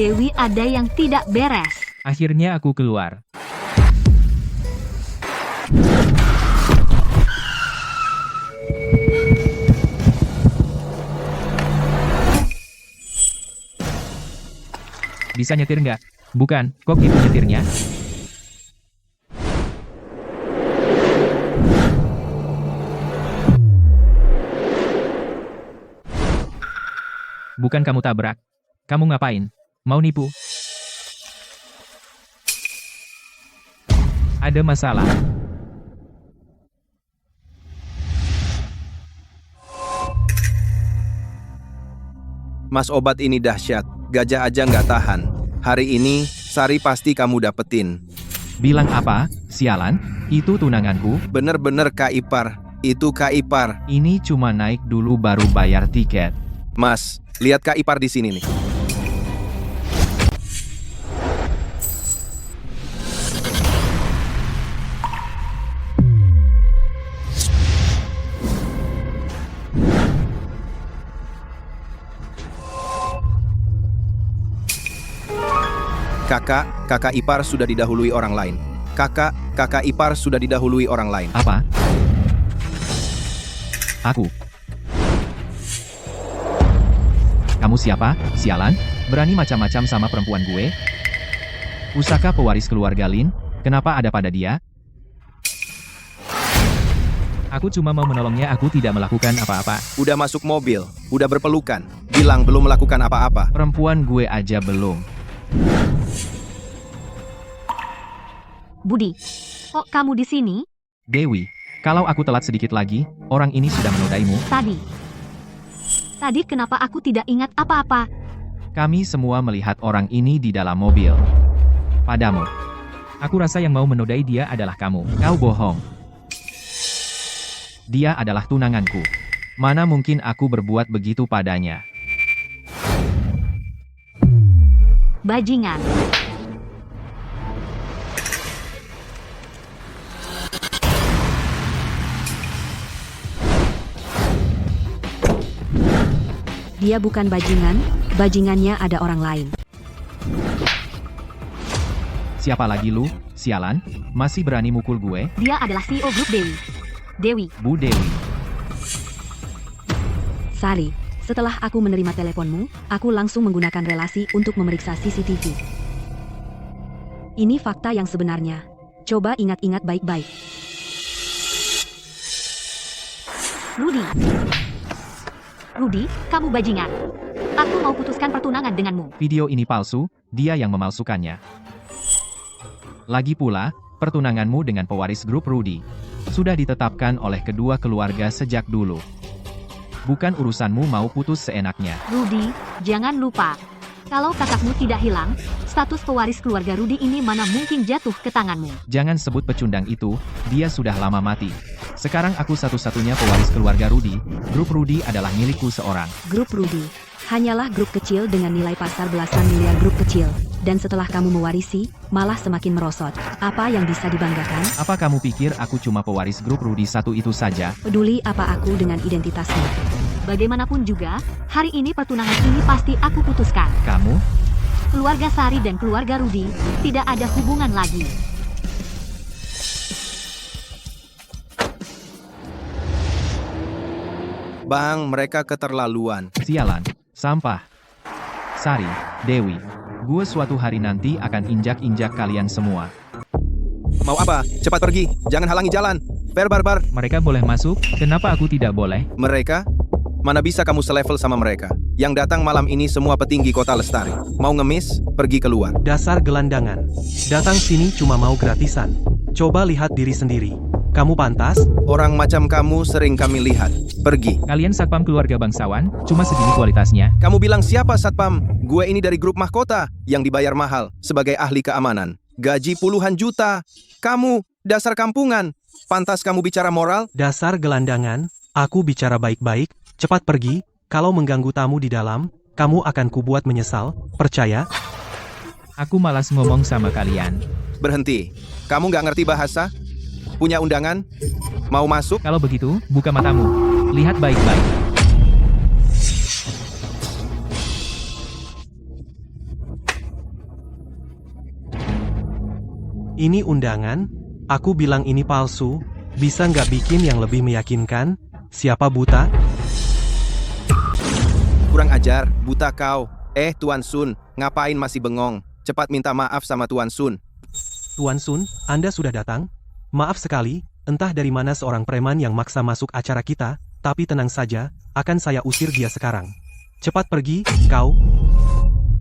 Dewi, ada yang tidak beres. Akhirnya aku keluar. Bisa nyetir nggak? Bukan, kok gitu nyetirnya? Bukan kamu tabrak. Kamu ngapain? Mau nipu? Ada masalah. Mas, obat ini dahsyat. Gajah aja nggak tahan. Hari ini, Sari pasti kamu dapetin. Bilang apa? Sialan? Itu tunanganku. Bener-bener Kak Ipar. Itu Kak Ipar. Ini cuma naik dulu baru bayar tiket. Mas, lihat Kak Ipar di sini nih. Kakak Ipar sudah didahului orang lain. Kakak Ipar sudah didahului orang lain. Apa? Aku. Kamu siapa, sialan? Berani macam-macam sama perempuan gue? Pusaka pewaris keluarga Lin, kenapa ada pada dia? Aku cuma mau menolongnya, aku tidak melakukan apa-apa. Udah masuk mobil, udah berpelukan. Bilang belum melakukan apa-apa. Perempuan gue aja belum. Budi, kok kamu di sini? Dewi, kalau aku telat sedikit lagi, orang ini sudah menodaimu. Tadi kenapa aku tidak ingat apa-apa? Kami semua melihat orang ini di dalam mobil. Padamu. Aku rasa yang mau menodai dia adalah kamu. Kau bohong. Dia adalah tunanganku. Mana mungkin aku berbuat begitu padanya? Bajingan. Dia bukan bajingan, bajingannya ada orang lain. Siapa lagi lu, sialan? Masih berani mukul gue? Dia adalah CEO grup Dewi. Bu Dewi. Sari, setelah aku menerima teleponmu, aku langsung menggunakan relasi untuk memeriksa CCTV. Ini fakta yang sebenarnya. Coba ingat-ingat baik-baik. Rudy, kamu bajingan. Aku mau putuskan pertunangan denganmu. Video ini palsu, dia yang memalsukannya. Lagi pula, pertunanganmu dengan pewaris grup Rudy sudah ditetapkan oleh kedua keluarga sejak dulu. Bukan urusanmu mau putus seenaknya. Rudy, jangan lupa. Kalau kakakmu tidak hilang, status pewaris keluarga Rudy ini mana mungkin jatuh ke tanganmu. Jangan sebut pecundang itu, dia sudah lama mati. Sekarang aku satu-satunya pewaris keluarga Rudy. Grup Rudy adalah milikku seorang. Grup Rudy hanyalah grup kecil dengan nilai pasar belasan miliar grup kecil. Dan setelah kamu mewarisi, malah semakin merosot. Apa yang bisa dibanggakan? Apa kamu pikir aku cuma pewaris grup Rudy satu itu saja? Peduli apa aku dengan identitasmu? Bagaimanapun juga, hari ini pertunangan ini pasti aku putuskan. Kamu? Keluarga Sari dan keluarga Rudy tidak ada hubungan lagi. Bang, mereka keterlaluan. Sialan. Sampah. Sari, Dewi. Gue suatu hari nanti akan injak-injak kalian semua. Mau apa? Cepat pergi. Jangan halangi jalan. Barbar. Mereka boleh masuk, kenapa aku tidak boleh? Mereka? Mana bisa kamu selevel sama mereka? Yang datang malam ini semua petinggi kota Lestari. Mau ngemis? Pergi keluar. Dasar gelandangan. Datang sini cuma mau gratisan. Coba lihat diri sendiri. Kamu pantas? Orang macam kamu sering kami lihat. Pergi. Kalian satpam keluarga bangsawan, cuma segini kualitasnya. Kamu bilang siapa satpam? Gue ini dari grup mahkota yang dibayar mahal sebagai ahli keamanan. Gaji puluhan juta. Kamu, dasar kampungan. Pantas kamu bicara moral? Dasar gelandangan. Aku bicara baik-baik. Cepat pergi. Kalau mengganggu tamu di dalam, kamu akan kubuat menyesal. Percaya? Aku malas ngomong sama kalian. Berhenti. Kamu nggak ngerti bahasa? Punya undangan? Mau masuk? Kalau begitu, buka matamu. Lihat baik-baik. Ini undangan? Aku bilang ini palsu. Bisa nggak bikin yang lebih meyakinkan? Siapa buta? Kurang ajar, buta kau. Tuan Sun, ngapain masih bengong? Cepat minta maaf sama Tuan Sun. Tuan Sun, Anda sudah datang? Maaf sekali, entah dari mana seorang preman yang maksa masuk acara kita, tapi tenang saja, akan saya usir dia sekarang. Cepat pergi, kau.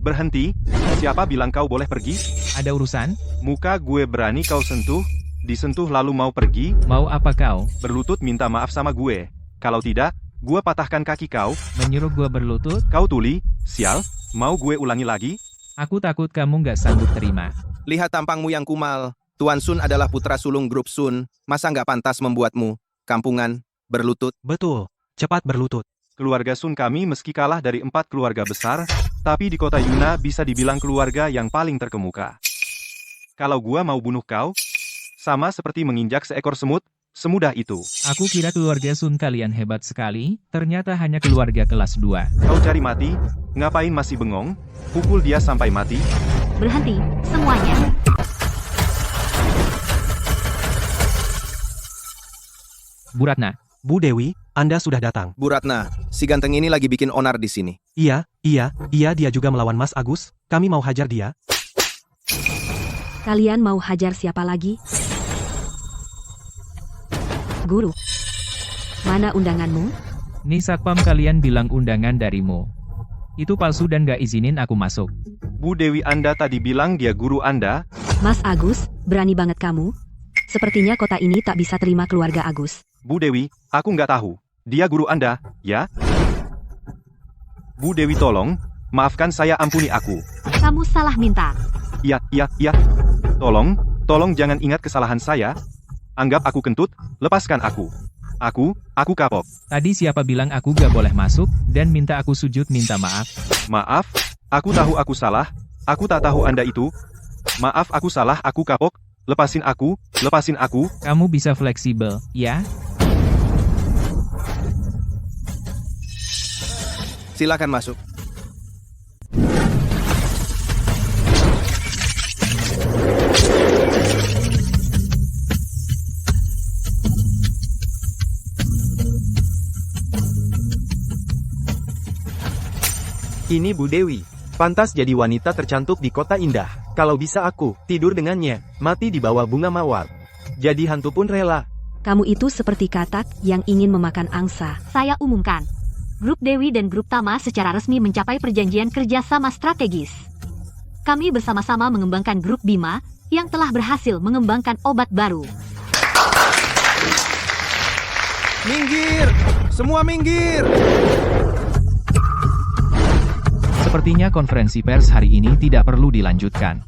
Berhenti, siapa bilang kau boleh pergi? Ada urusan? Muka gue berani kau sentuh, disentuh lalu mau pergi, Mau apa kau? berlutut minta maaf sama gue. Kalau tidak, gue patahkan kaki kau, Menyuruh gua berlutut? kau tuli, sial, mau gue ulangi lagi? Aku takut kamu nggak sanggup terima. Lihat tampangmu yang kumal. Tuan Sun adalah putra sulung grup Sun. Masa nggak pantas membuatmu, kampungan, berlutut? Betul, cepat berlutut. Keluarga Sun kami meski kalah dari 4 keluarga besar, tapi di kota Yuna bisa dibilang keluarga yang paling terkemuka. Kalau gua mau bunuh kau, sama seperti menginjak seekor semut, semudah itu. Aku kira keluarga Sun kalian hebat sekali, ternyata hanya keluarga kelas 2. Kau cari mati, ngapain masih bengong? Pukul dia sampai mati. Berhenti, semuanya. Bu Ratna, Bu Dewi, Anda sudah datang. Bu Ratna, si ganteng ini lagi bikin onar di sini. Iya, dia juga melawan Mas Agus. Kami mau hajar dia. Kalian mau hajar siapa lagi? Guru. Mana undanganmu? nih satpam kalian bilang undangan darimu. Itu palsu dan gak izinin aku masuk. Bu Dewi Anda tadi bilang dia guru Anda. Mas Agus, berani banget kamu. Sepertinya kota ini tak bisa terima keluarga Agus. Bu Dewi, aku nggak tahu. Dia guru Anda, ya? Bu Dewi tolong, maafkan saya, ampuni aku. Kamu salah minta. Ya. Tolong jangan ingat kesalahan saya. Anggap aku kentut, lepaskan aku. Aku kapok. Tadi siapa bilang aku gak boleh masuk, dan minta aku sujud minta maaf? Maaf, aku tahu aku salah. Aku tak tahu Anda itu. Maaf, aku salah, aku kapok. Lepasin aku. Kamu bisa fleksibel, ya? Silakan masuk. Ini Bu Dewi. Pantas jadi wanita tercantik di kota indah. Kalau bisa aku tidur dengannya, mati di bawah bunga mawar. Jadi hantu pun rela. Kamu itu seperti katak yang ingin memakan angsa. Saya umumkan. Grup Dewi dan Grup Tama secara resmi mencapai perjanjian kerjasama strategis. Kami bersama-sama mengembangkan Grup Bima yang telah berhasil mengembangkan obat baru. Minggir! Semua minggir! Sepertinya konferensi pers hari ini tidak perlu dilanjutkan.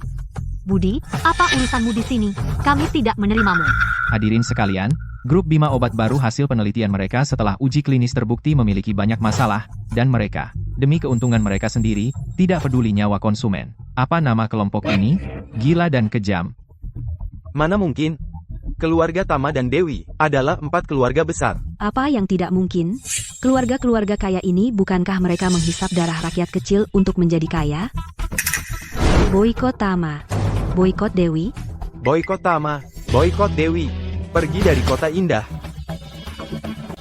Budi, apa urusanmu di sini? Kami tidak menerimamu. Hadirin sekalian, grup Bima obat baru hasil penelitian mereka setelah uji klinis terbukti memiliki banyak masalah, dan mereka, demi keuntungan mereka sendiri, tidak peduli nyawa konsumen. Apa nama kelompok ini? Gila dan kejam. Mana mungkin? Keluarga Tama dan Dewi adalah 4 keluarga besar. Apa yang tidak mungkin? Keluarga-keluarga kaya ini bukankah mereka menghisap darah rakyat kecil untuk menjadi kaya? Boikot Tama. Boikot Dewi. Boikot Tama, boikot Dewi. Pergi dari kota indah.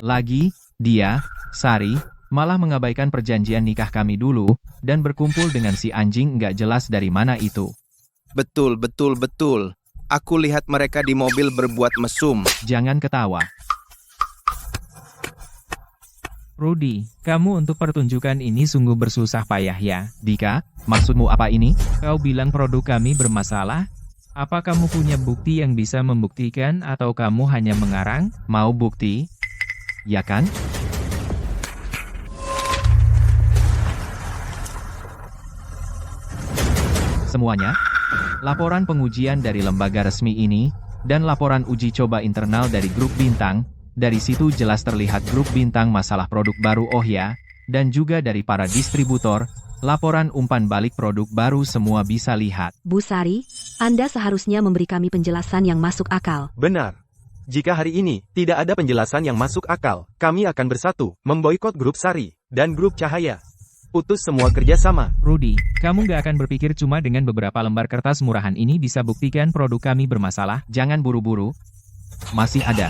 Lagi, dia, Sari, malah mengabaikan perjanjian nikah kami dulu, dan berkumpul dengan si anjing nggak jelas dari mana itu. Betul. Aku lihat mereka di mobil berbuat mesum. Jangan ketawa. Rudy, kamu untuk pertunjukan ini sungguh bersusah payah ya. Dika, maksudmu apa ini? Kau bilang produk kami bermasalah? Apa kamu punya bukti yang bisa membuktikan atau kamu hanya mengarang? Mau bukti? Ya kan? Semuanya, laporan pengujian dari lembaga resmi ini, dan laporan uji coba internal dari grup Bintang, dari situ jelas terlihat grup Bintang masalah produk baru oh ya, dan juga dari para distributor, laporan umpan balik produk baru semua bisa lihat. Bu Sari, Anda seharusnya memberi kami penjelasan yang masuk akal. Benar. Jika hari ini tidak ada penjelasan yang masuk akal, kami akan bersatu, memboikot grup Sari dan grup Cahaya. Putus semua kerjasama. Rudy, kamu gak akan berpikir cuma dengan beberapa lembar kertas murahan ini bisa buktikan produk kami bermasalah? Jangan buru-buru. Masih ada.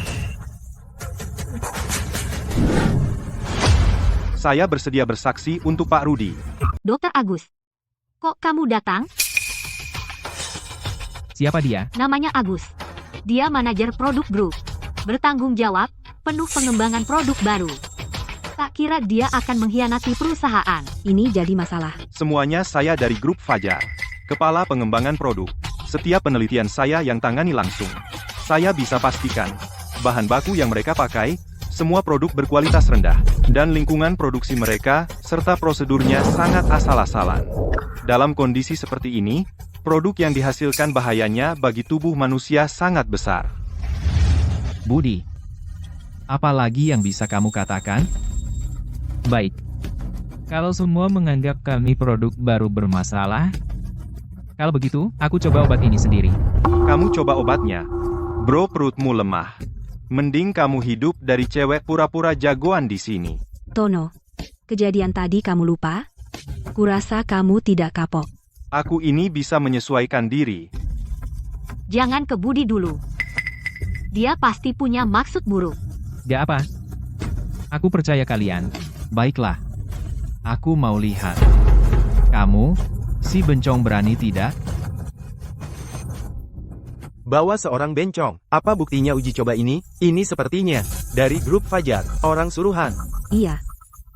Saya bersedia bersaksi untuk Pak Rudy. Dokter Agus. Kok kamu datang? Siapa dia? Namanya Agus. Dia manajer produk grup. Bertanggung jawab, penuh pengembangan produk baru. Tak kira dia akan mengkhianati perusahaan. Ini jadi masalah. Semuanya saya dari grup Fajar. Kepala pengembangan produk. Setiap penelitian saya yang tangani langsung. Saya bisa pastikan, bahan baku yang mereka pakai, semua produk berkualitas rendah. Dan lingkungan produksi mereka, serta prosedurnya sangat asal-asalan. Dalam kondisi seperti ini, produk yang dihasilkan bahayanya bagi tubuh manusia sangat besar. Budi. Apa lagi yang bisa kamu katakan? Baik. Kalau semua menganggap kami produk baru bermasalah, kalau begitu, aku coba obat ini sendiri. Kamu coba obatnya. Bro, perutmu lemah. Mending kamu hidup dari cewek pura-pura jagoan di sini. Tono, kejadian tadi kamu lupa? Kurasa kamu tidak kapok. Aku ini bisa menyesuaikan diri. Jangan ke Budi dulu. Dia pasti punya maksud buruk. Gak apa. Aku percaya kalian. Baiklah. Aku mau lihat. Kamu, si bencong berani tidak? Bawa seorang bencong. Apa buktinya uji coba ini? Ini sepertinya dari grup Fajar, orang suruhan. Iya.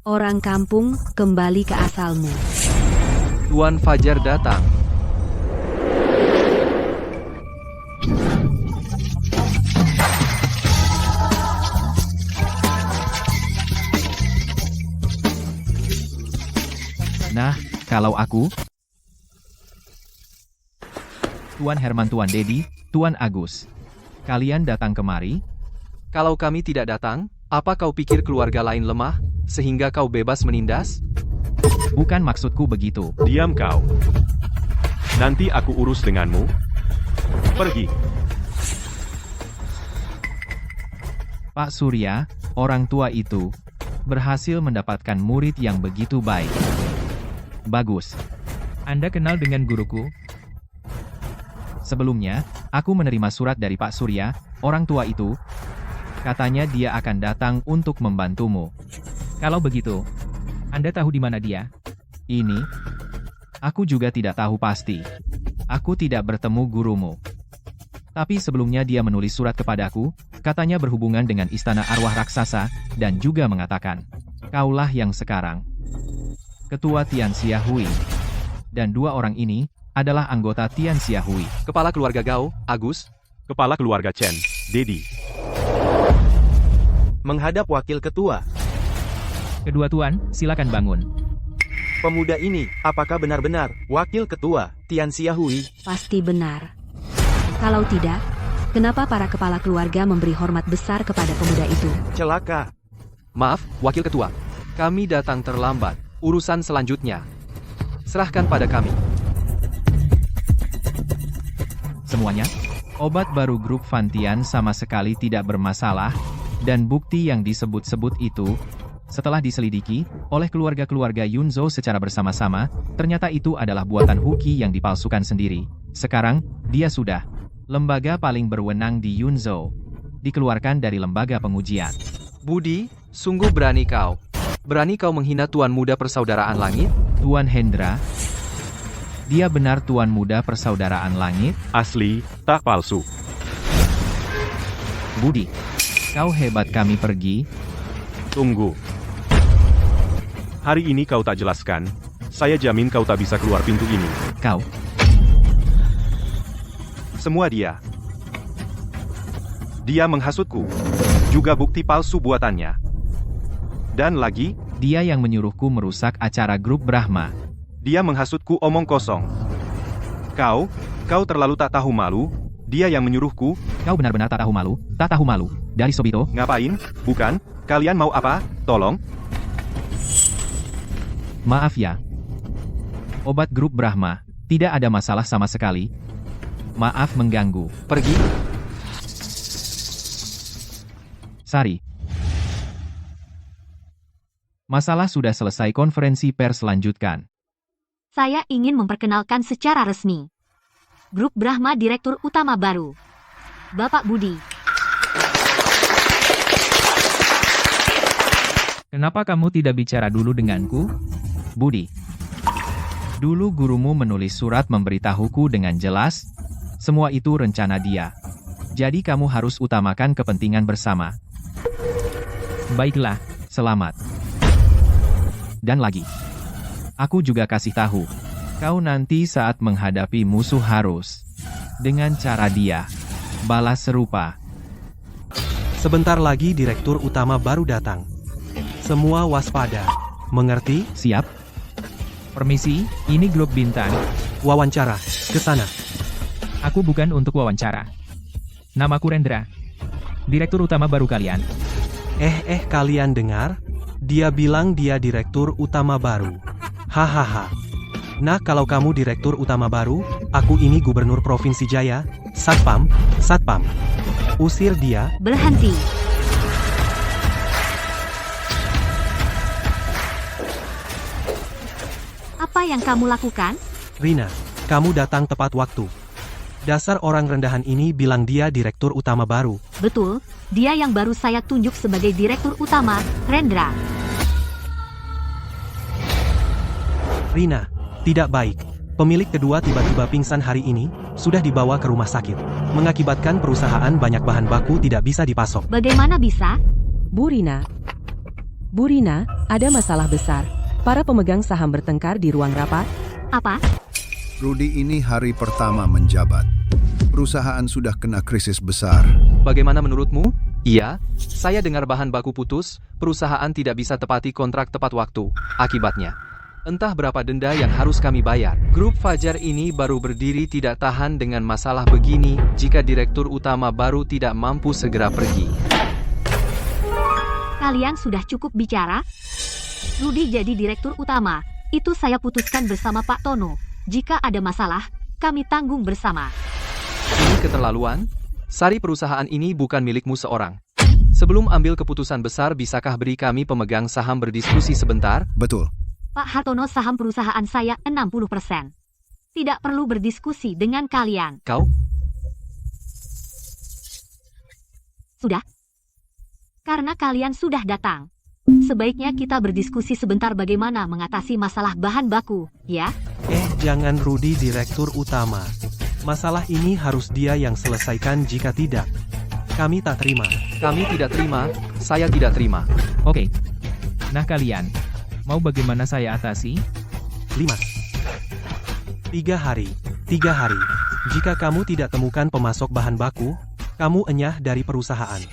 Orang kampung, kembali ke asalmu. Tuan Fajar datang. Nah, kalau aku, Tuan Herman, Tuan Dedi, Tuan Agus, kalian datang kemari? Kalau kami tidak datang, apa kau pikir keluarga lain lemah, sehingga kau bebas menindas? Bukan maksudku begitu. Diam kau. Nanti aku urus denganmu. Pergi. Pak Surya, orang tua itu, berhasil mendapatkan murid yang begitu baik. Bagus. Anda kenal dengan guruku? Sebelumnya, aku menerima surat dari Pak Surya, orang tua itu. Katanya dia akan datang untuk membantumu. Kalau begitu, Anda tahu di mana dia? Ini? Aku juga tidak tahu pasti. Aku tidak bertemu gurumu. Tapi sebelumnya dia menulis surat kepadaku, katanya berhubungan dengan istana arwah raksasa, dan juga mengatakan, kaulah yang sekarang Ketua Tianxia Hui. Dan dua orang ini adalah anggota Tianxia Hui. Kepala keluarga Gao, Agus. Kepala keluarga Chen, Dedi. Menghadap wakil ketua. Kedua tuan, silakan bangun. Pemuda ini, apakah benar-benar wakil ketua Tianxia Hui? Pasti benar. Kalau tidak, kenapa para kepala keluarga memberi hormat besar kepada pemuda itu? Celaka. Maaf, Wakil Ketua. Kami datang terlambat. Urusan selanjutnya serahkan pada kami. Semuanya, obat baru grup Fantian sama sekali tidak bermasalah, dan bukti yang disebut-sebut itu, setelah diselidiki oleh keluarga-keluarga Yunzhou secara bersama-sama, ternyata itu adalah buatan Huqi yang dipalsukan sendiri. Sekarang, dia sudah lembaga paling berwenang di Yunzhou, dikeluarkan dari lembaga pengujian. Budi, sungguh berani kau. Berani kau menghina Tuan Muda Persaudaraan Langit? Tuan Hendra, dia benar Tuan Muda Persaudaraan Langit? Asli, tak palsu. Budi, kau hebat. Kami pergi. Tunggu. Hari ini kau tak jelaskan. Saya jamin kau tak bisa keluar pintu ini. Kau, Semua dia. Dia menghasutku. Juga bukti palsu buatannya. Dan lagi, dia yang menyuruhku merusak acara grup Brahma. dia menghasutku omong kosong. Kau terlalu tak tahu malu. Dia yang menyuruhku. Kau benar-benar tak tahu malu, tak tahu malu. Dari Sobito, Ngapain? Bukan? Kalian mau apa? Tolong. maaf ya. Obat grup Brahma, tidak ada masalah sama sekali. Maaf mengganggu. Pergi. Sari. Masalah sudah selesai, konferensi pers lanjutkan. Saya ingin memperkenalkan secara resmi. Grup Brahma Direktur Utama baru. Bapak Budi. Kenapa kamu tidak bicara dulu denganku? Budi. Dulu gurumu menulis surat memberitahuku dengan jelas. Semua itu rencana dia. Jadi kamu harus utamakan kepentingan bersama. Baiklah, selamat. Dan lagi. Aku juga kasih tahu. Kau nanti saat menghadapi musuh harus. Dengan cara dia. Balas serupa. Sebentar lagi Direktur Utama baru datang. Semua waspada. Mengerti? Siap? Permisi, ini grup bintang. Wawancara. Ke sana. Aku bukan untuk wawancara. Namaku Rendra. Direktur utama baru kalian. Kalian dengar? Dia bilang dia Direktur Utama baru. Hahaha. Nah, kalau kamu Direktur Utama baru, aku ini Gubernur Provinsi Jaya. Satpam. Usir dia. Berhenti. Apa yang kamu lakukan? Rina, kamu datang tepat waktu. Dasar orang rendahan ini bilang dia Direktur Utama baru. Betul, dia yang baru saya tunjuk sebagai Direktur Utama, Rendra. Rina, tidak baik. Pemilik kedua tiba-tiba pingsan hari ini, sudah dibawa ke rumah sakit. Mengakibatkan perusahaan banyak bahan baku tidak bisa dipasok. Bagaimana bisa? Bu Rina, ada masalah besar. Para pemegang saham bertengkar di ruang rapat. Apa? Rudy ini hari pertama menjabat. Perusahaan sudah kena krisis besar. Bagaimana menurutmu? Iya, saya dengar bahan baku putus, perusahaan tidak bisa tepati kontrak tepat waktu. Akibatnya, entah berapa denda yang harus kami bayar. Grup Fajar ini baru berdiri tidak tahan dengan masalah begini jika Direktur Utama baru tidak mampu segera pergi. Kalian sudah cukup bicara? Rudy jadi Direktur Utama. Itu saya putuskan bersama Pak Tono. Jika ada masalah, kami tanggung bersama. Ini keterlaluan? Sari, perusahaan ini bukan milikmu seorang. Sebelum ambil keputusan besar, bisakah beri kami pemegang saham berdiskusi sebentar? Betul. Pak Hartono, saham perusahaan saya 60%. Tidak perlu berdiskusi dengan kalian. Kau? Sudah? Karena kalian sudah datang. Sebaiknya kita berdiskusi sebentar bagaimana mengatasi masalah bahan baku, ya? Jangan Rudy Direktur Utama. Masalah ini harus dia yang selesaikan, jika tidak, kami tak terima. Kami tidak terima, saya tidak terima. Oke. Nah kalian, mau bagaimana saya atasi? 5. 3 hari. Jika kamu tidak temukan pemasok bahan baku, kamu enyah dari perusahaan.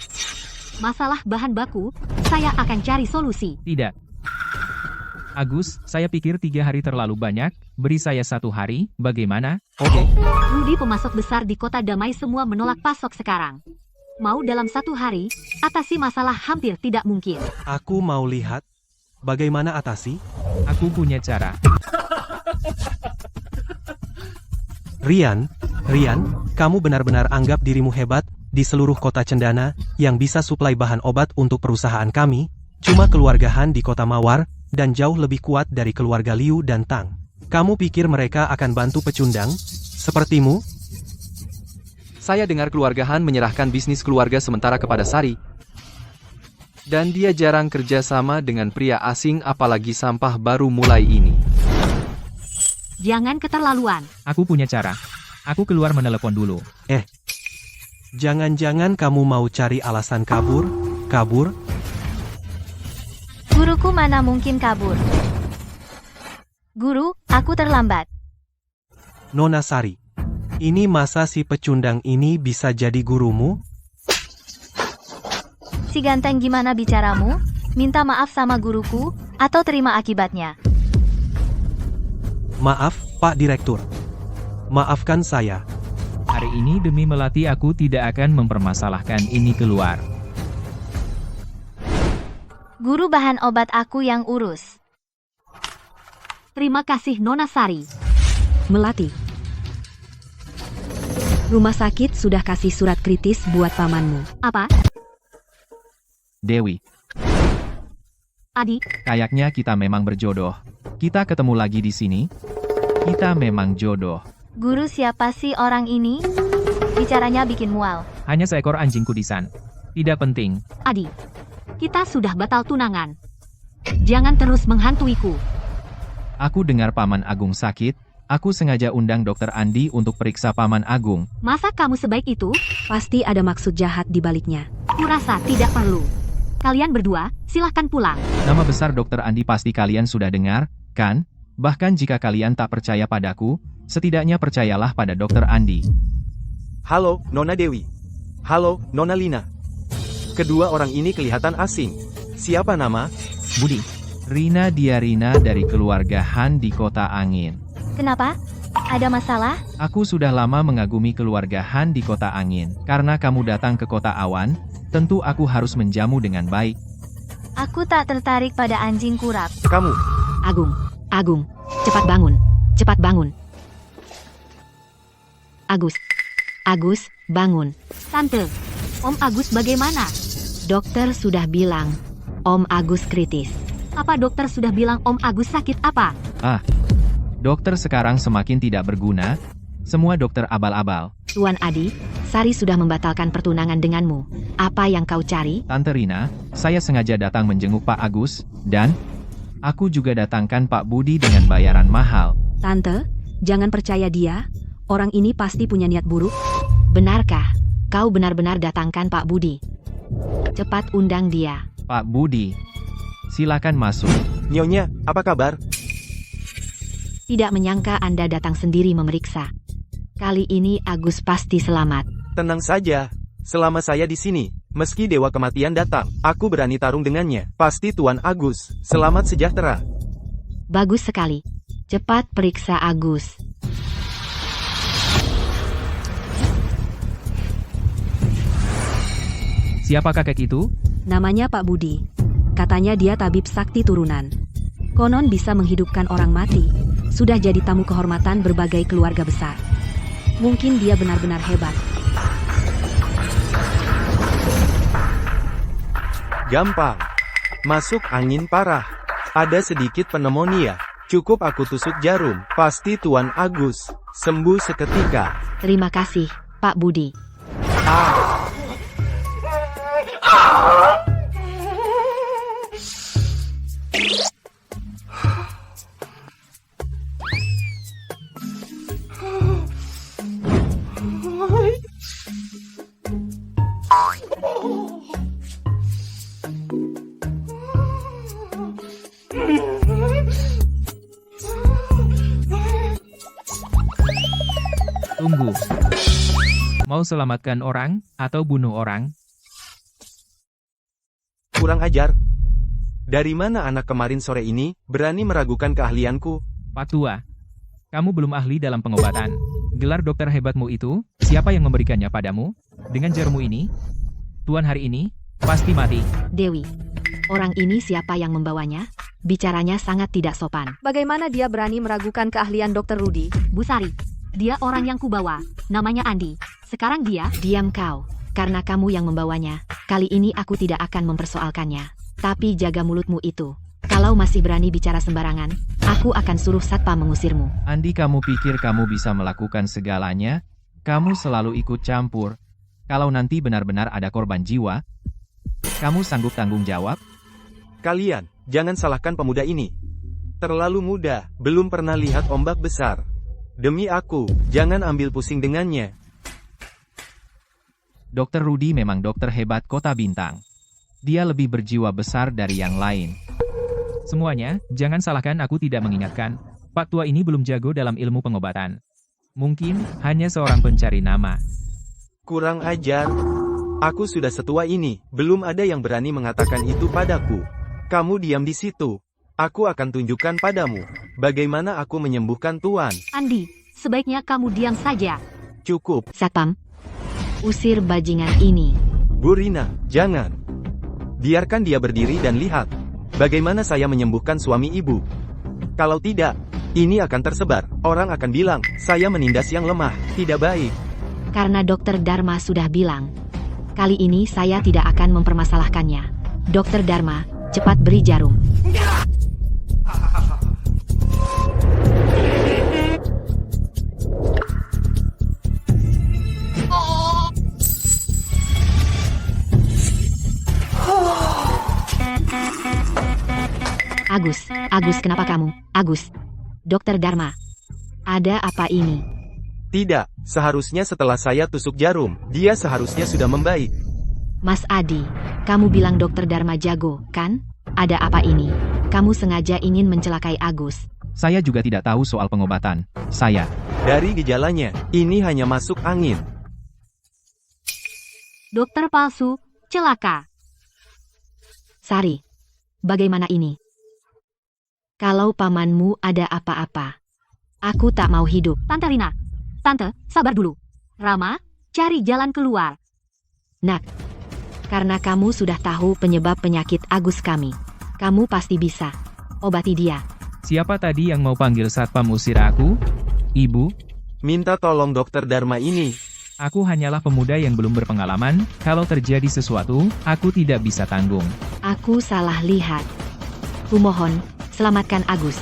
Masalah bahan baku, saya akan cari solusi. Tidak. Agus, saya pikir 3 hari terlalu banyak, beri saya 1 hari, bagaimana? Oke. Rudy, pemasok besar di Kota Damai, semua menolak pasok sekarang. Mau dalam 1 hari, atasi masalah hampir tidak mungkin. Aku mau lihat, bagaimana atasi? Aku punya cara. Rian, kamu benar-benar anggap dirimu hebat di seluruh kota Cendana yang bisa suplai bahan obat untuk perusahaan kami? Cuma keluarga Han di Kota Mawar, dan jauh lebih kuat dari keluarga Liu dan Tang. Kamu pikir mereka akan bantu pecundang sepertimu? Saya dengar keluarga Han menyerahkan bisnis keluarga sementara kepada Sari. Dan dia jarang kerja sama dengan pria asing, apalagi sampah baru mulai ini. Jangan keterlaluan. Aku punya cara. Aku keluar menelepon dulu. Jangan-jangan kamu mau cari alasan kabur? Guruku mana mungkin kabur. Guru, aku terlambat. Nona Sari, ini masa si pecundang ini bisa jadi gurumu? Si ganteng, gimana bicaramu? Minta maaf sama guruku, atau terima akibatnya. Maaf, Pak Direktur. Maafkan saya. Hari ini demi Melati aku tidak akan mempermasalahkan ini keluar. Guru, bahan obat aku yang urus. Terima kasih Nona Sari. Melati. Rumah sakit sudah kasih surat kritis buat pamanmu. Apa? Dewi. Adi, Kayaknya kita memang berjodoh. Kita ketemu lagi di sini. Kita memang jodoh. Guru siapa sih orang ini? Bicaranya bikin mual. Hanya seekor anjing kudisan. Tidak penting. Adi. Kita sudah batal tunangan. Jangan terus menghantuiku. Aku dengar Paman Agung sakit. Aku sengaja undang Dokter Andi untuk periksa Paman Agung. Masa kamu sebaik itu? Pasti ada maksud jahat di baliknya. Kurasa tidak perlu. Kalian berdua, silahkan pulang. Nama besar Dokter Andi pasti kalian sudah dengar, kan? Bahkan jika kalian tak percaya padaku, setidaknya percayalah pada Dokter Andi. Halo, Nona Dewi. Halo, Nona Lina. Kedua orang ini kelihatan asing. Siapa nama? Budi. Rina Diarina dari keluarga Han di Kota Angin. Kenapa? Ada masalah? Aku sudah lama mengagumi keluarga Han di Kota Angin. Karena kamu datang ke Kota Awan, tentu aku harus menjamu dengan baik. Aku tak tertarik pada anjing kurap. Kamu. Agung, cepat bangun. Cepat bangun. Agus, bangun. Tante, Om Agus bagaimana? Dokter sudah bilang, Om Agus kritis. Apa dokter sudah bilang Om Agus sakit apa? Dokter sekarang semakin tidak berguna. Semua dokter abal-abal. Tuan Adi, Sari sudah membatalkan pertunangan denganmu. Apa yang kau cari? Tante Rina, saya sengaja datang menjenguk Pak Agus, dan aku juga datangkan Pak Budi dengan bayaran mahal. Tante, jangan percaya dia. Orang ini pasti punya niat buruk. Benarkah? Kau benar-benar datangkan Pak Budi. Cepat undang dia. Pak Budi, silakan masuk. Nyonya, apa kabar? Tidak menyangka Anda datang sendiri memeriksa. Kali ini Agus pasti selamat. Tenang saja. Selama saya di sini, meski Dewa Kematian datang, aku berani tarung dengannya. Pasti Tuan Agus. Selamat sejahtera. Bagus sekali. Cepat periksa Agus. Siapa kakek itu? Namanya Pak Budi. Katanya dia tabib sakti turunan. Konon bisa menghidupkan orang mati. Sudah jadi tamu kehormatan berbagai keluarga besar. Mungkin dia benar-benar hebat. Gampang. Masuk angin parah. Ada sedikit pneumonia. Cukup aku tusuk jarum. Pasti Tuan Agus sembuh seketika. Terima kasih, Pak Budi. Tunggu. Mau selamatkan orang, atau bunuh orang? Kurang ajar. Dari mana anak kemarin sore ini berani meragukan keahlianku? Pak Tua, kamu belum ahli dalam pengobatan. Gelar dokter hebatmu itu, siapa yang memberikannya padamu? Dengan jarummu ini, Tuan hari ini, pasti mati. Dewi, orang ini siapa yang membawanya? Bicaranya sangat tidak sopan. Bagaimana dia berani meragukan keahlian Dr. Rudy? Bu Sari, dia orang yang kubawa. Namanya Andi. Sekarang dia... Diam kau. Karena kamu yang membawanya, kali ini aku tidak akan mempersoalkannya. Tapi jaga mulutmu itu. Kalau masih berani bicara sembarangan, aku akan suruh satpam mengusirmu. Andi, kamu pikir kamu bisa melakukan segalanya? Kamu selalu ikut campur. Kalau nanti benar-benar ada korban jiwa, kamu sanggup tanggung jawab? Kalian, jangan salahkan pemuda ini. Terlalu muda, belum pernah lihat ombak besar. Demi aku, jangan ambil pusing dengannya. Dokter Rudy memang dokter hebat Kota Bintang. Dia lebih berjiwa besar dari yang lain. Semuanya, jangan salahkan aku tidak mengingatkan. Pak Tua ini belum jago dalam ilmu pengobatan. Mungkin, hanya seorang pencari nama. Kurang ajar. Aku sudah setua ini, belum ada yang berani mengatakan itu padaku. Kamu diam di situ. Aku akan tunjukkan padamu, bagaimana aku menyembuhkan Tuan. Andi, sebaiknya kamu diam saja. Cukup. Satpam, usir bajingan ini. Bu Rina, jangan. Biarkan dia berdiri dan lihat bagaimana saya menyembuhkan suami ibu. Kalau tidak, ini akan tersebar. Orang akan bilang, saya menindas yang lemah, tidak baik. Karena Dokter Dharma sudah bilang, kali ini saya tidak akan mempermasalahkannya. Dokter Dharma, Cepat beri jarum. Agus, kenapa kamu? Agus. Dokter Dharma. Ada apa ini? Tidak, seharusnya setelah saya tusuk jarum, dia seharusnya sudah membaik. Mas Adi, kamu bilang Dokter Dharma jago, kan? Ada apa ini? Kamu sengaja ingin mencelakai Agus. Saya juga tidak tahu soal pengobatan. Saya. Dari gejalanya, ini hanya masuk angin. Dokter palsu, celaka. Sari, bagaimana ini? Kalau pamanmu ada apa-apa, aku tak mau hidup. Tante Rina. Tante, sabar dulu. Rama, cari jalan keluar. Nak, karena kamu sudah tahu penyebab penyakit Agus kami, kamu pasti bisa obati dia. Siapa tadi yang mau panggil satpam usir aku? Ibu? Minta tolong Dokter Dharma ini. Aku hanyalah pemuda yang belum berpengalaman. Kalau terjadi sesuatu, aku tidak bisa tanggung. Aku salah lihat. Kumohon, selamatkan Agus.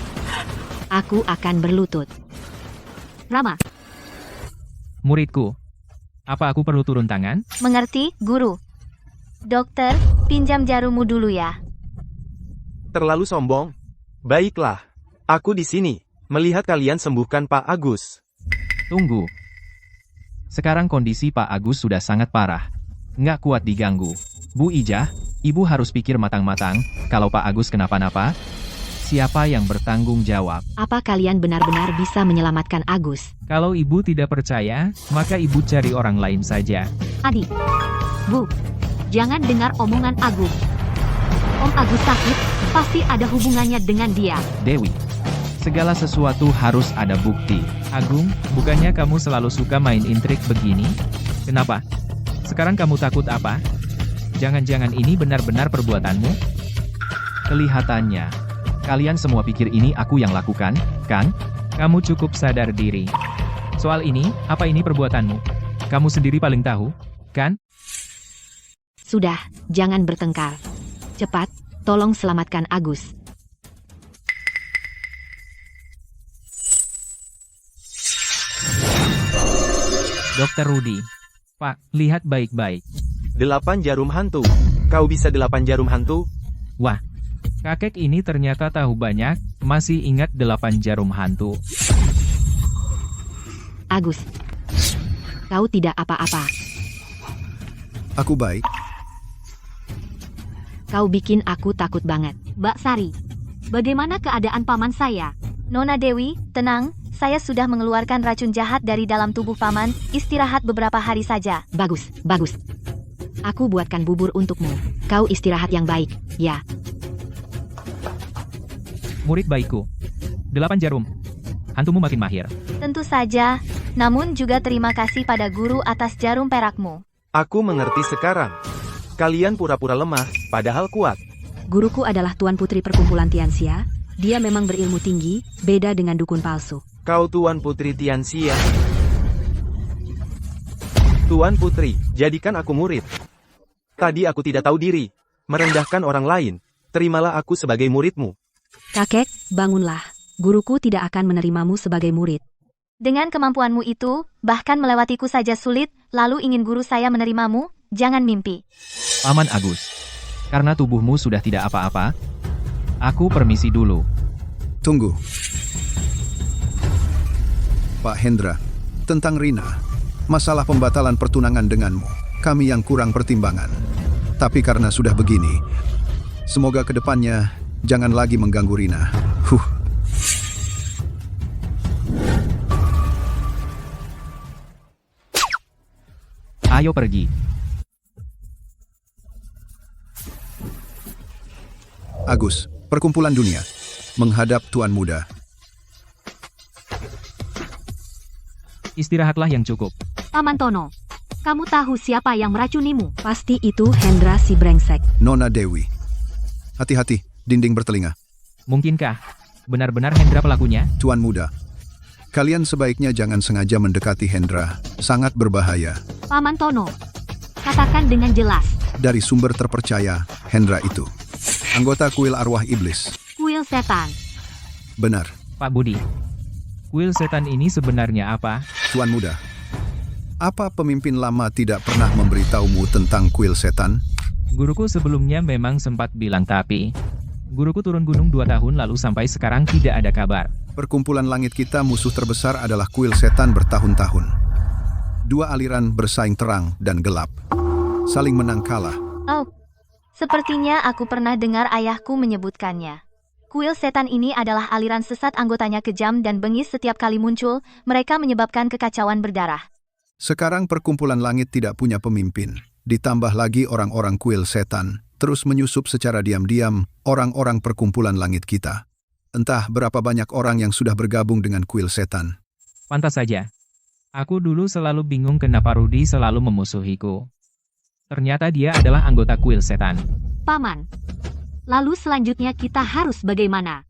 Aku akan berlutut. Rama. Muridku. Apa aku perlu turun tangan? Mengerti, guru? Dokter, pinjam jarummu dulu ya. Terlalu sombong. Baiklah, aku di sini, melihat kalian sembuhkan Pak Agus. Tunggu. Sekarang kondisi Pak Agus sudah sangat parah. Nggak kuat diganggu. Bu Ijah, ibu harus pikir matang-matang, kalau Pak Agus kenapa-napa, siapa yang bertanggung jawab? Apa kalian benar-benar bisa menyelamatkan Agus? Kalau ibu tidak percaya, maka ibu cari orang lain saja. Adi. Bu, jangan dengar omongan Agus. Om Agus sakit, pasti ada hubungannya dengan dia. Dewi. Segala sesuatu harus ada bukti. Agung, bukannya kamu selalu suka main intrik begini? Kenapa? Sekarang kamu takut apa? Jangan-jangan ini benar-benar perbuatanmu? Kelihatannya. Kalian semua pikir ini aku yang lakukan, kan? Kamu cukup sadar diri. Soal ini, apa ini perbuatanmu? Kamu sendiri paling tahu, kan? Sudah, jangan bertengkar. Cepat, tolong selamatkan Agus. Dokter Rudy. Pak, lihat baik-baik. 8 jarum hantu. Kau bisa 8 jarum hantu? Wah, kakek ini ternyata tahu banyak, masih ingat 8 jarum hantu. Agus, kau tidak apa-apa. Aku baik. Kau bikin aku takut banget. Mbak Sari, bagaimana keadaan paman saya? Nona Dewi, tenang, saya sudah mengeluarkan racun jahat dari dalam tubuh paman, istirahat beberapa hari saja. Bagus, bagus. Aku buatkan bubur untukmu. Kau istirahat yang baik, ya. Murid baikku. 8 jarum. Hantumu makin mahir. Tentu saja, namun juga terima kasih pada guru atas jarum perakmu. Aku mengerti sekarang. Kalian pura-pura lemah, padahal kuat. Guruku adalah Tuan Putri Perkumpulan Tianxia. Dia memang berilmu tinggi, beda dengan dukun palsu. Kau Tuan Putri Tianxia. Tuan Putri, jadikan aku murid. Tadi aku tidak tahu diri, merendahkan orang lain. Terimalah aku sebagai muridmu. Kakek, bangunlah. Guruku tidak akan menerimamu sebagai murid. Dengan kemampuanmu itu, bahkan melewatiku saja sulit, lalu ingin guru saya menerimamu, jangan mimpi. Paman Agus. Karena tubuhmu sudah tidak apa-apa, aku permisi dulu. Tunggu. Pak Hendra, tentang Rina, masalah pembatalan pertunangan denganmu, kami yang kurang pertimbangan. Tapi karena sudah begini, semoga kedepannya jangan lagi mengganggu Rina. Ayo pergi. Agus, Perkumpulan Dunia, menghadap Tuan Muda. Istirahatlah yang cukup. Paman Tono, kamu tahu siapa yang meracunimu? Pasti itu Hendra si brengsek. Nona Dewi. Hati-hati, dinding bertelinga. Mungkinkah benar-benar Hendra pelakunya? Tuan Muda, kalian sebaiknya jangan sengaja mendekati Hendra. Sangat berbahaya. Paman Tono, katakan dengan jelas. Dari sumber terpercaya, Hendra itu. Anggota kuil arwah iblis. Kuil setan. Benar, Pak Budi. Kuil setan ini sebenarnya apa? Tuan Muda. Apa pemimpin lama tidak pernah memberitahumu tentang kuil setan? Guruku sebelumnya memang sempat bilang tapi guruku turun gunung 2 tahun lalu sampai sekarang tidak ada kabar. Perkumpulan langit kita musuh terbesar adalah kuil setan bertahun-tahun. 2 aliran bersaing terang dan gelap. Saling menang kalah. Oh, sepertinya aku pernah dengar ayahku menyebutkannya. Kuil setan ini adalah aliran sesat, anggotanya kejam dan bengis. Setiap kali muncul, mereka menyebabkan kekacauan berdarah. Sekarang perkumpulan langit tidak punya pemimpin. Ditambah lagi orang-orang kuil setan terus menyusup secara diam-diam orang-orang perkumpulan langit kita. Entah berapa banyak orang yang sudah bergabung dengan kuil setan. Pantas saja. Aku dulu selalu bingung kenapa Rudy selalu memusuhiku. Ternyata dia adalah anggota kuil setan. Paman. Lalu selanjutnya kita harus bagaimana?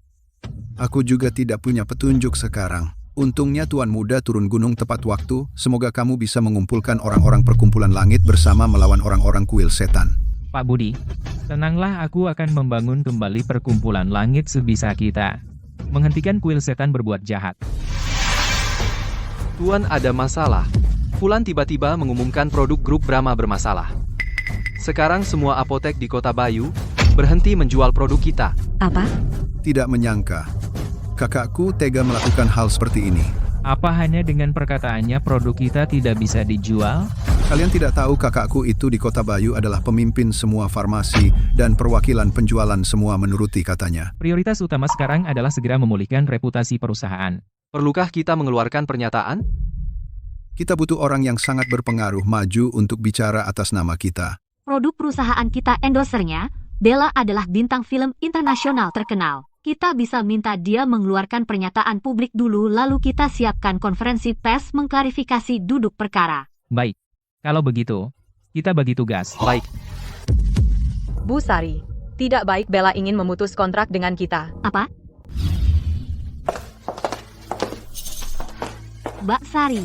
Aku juga tidak punya petunjuk sekarang. Untungnya Tuan Muda turun gunung tepat waktu. Semoga kamu bisa mengumpulkan orang-orang perkumpulan langit bersama melawan orang-orang kuil setan. Pak Budi, tenanglah, aku akan membangun kembali perkumpulan langit sebisa kita. Menghentikan kuil setan berbuat jahat. Tuan, ada masalah. Fulan tiba-tiba mengumumkan produk grup Brahma bermasalah. Sekarang semua apotek di Kota Bayu berhenti menjual produk kita. Apa? Tidak menyangka. Kakakku tega melakukan hal seperti ini. Apa hanya dengan perkataannya produk kita tidak bisa dijual? Kalian tidak tahu kakakku itu di Kota Bayu adalah pemimpin semua farmasi dan perwakilan penjualan semua menuruti katanya. Prioritas utama sekarang adalah segera memulihkan reputasi perusahaan. Perlukah kita mengeluarkan pernyataan? Kita butuh orang yang sangat berpengaruh maju untuk bicara atas nama kita. Produk perusahaan kita endorsernya, Bella adalah bintang film internasional terkenal. Kita bisa minta dia mengeluarkan pernyataan publik dulu lalu kita siapkan konferensi pers mengklarifikasi duduk perkara. Baik. Kalau begitu, kita bagi tugas. Baik. Bu Sari, tidak baik Bella ingin memutus kontrak dengan kita. Apa? Mbak Sari.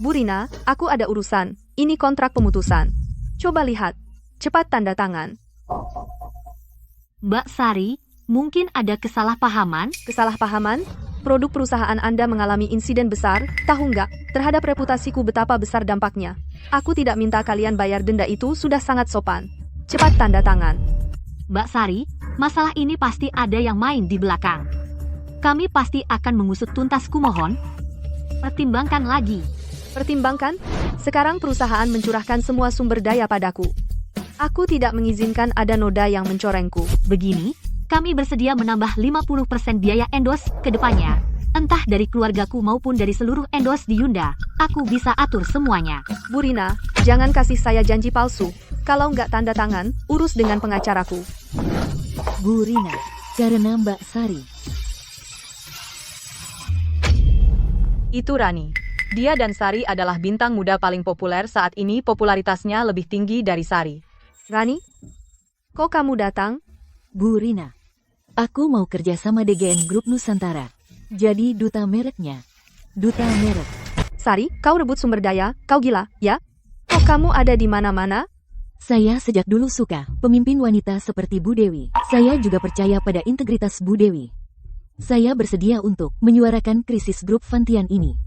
Bu Rina, aku ada urusan. Ini kontrak pemutusan. Coba lihat. Cepat tanda tangan. Mbak Sari, mungkin ada kesalahpahaman? Kesalahpahaman? Produk perusahaan Anda mengalami insiden besar, tahu nggak? Terhadap reputasiku betapa besar dampaknya. Aku tidak minta kalian bayar denda, itu sudah sangat sopan. Cepat tanda tangan. Mbak Sari, masalah ini pasti ada yang main di belakang. Kami pasti akan mengusut tuntas, kumohon. Pertimbangkan lagi. Pertimbangkan? Sekarang perusahaan mencurahkan semua sumber daya padaku. Aku tidak mengizinkan ada noda yang mencorengku. Begini, kami bersedia menambah 50% biaya endorse ke depannya. Entah dari keluargaku maupun dari seluruh endorse di Yunda. Aku bisa atur semuanya. Bu Rina, jangan kasih saya janji palsu. Kalau nggak tanda tangan, urus dengan pengacaraku. Bu Rina, karena Mbak Sari. Itu Rani. Dia dan Sari adalah bintang muda paling populer saat ini, popularitasnya lebih tinggi dari Sari. Rani, kok kamu datang? Bu Rina, aku mau kerja sama DGN Grup Nusantara. Jadi duta mereknya. Duta merek. Sari, kau rebut sumber daya, kau gila, ya? Kok kamu ada di mana-mana? Saya sejak dulu suka pemimpin wanita seperti Bu Dewi. Saya juga percaya pada integritas Bu Dewi. Saya bersedia untuk menyuarakan krisis grup Fantian ini.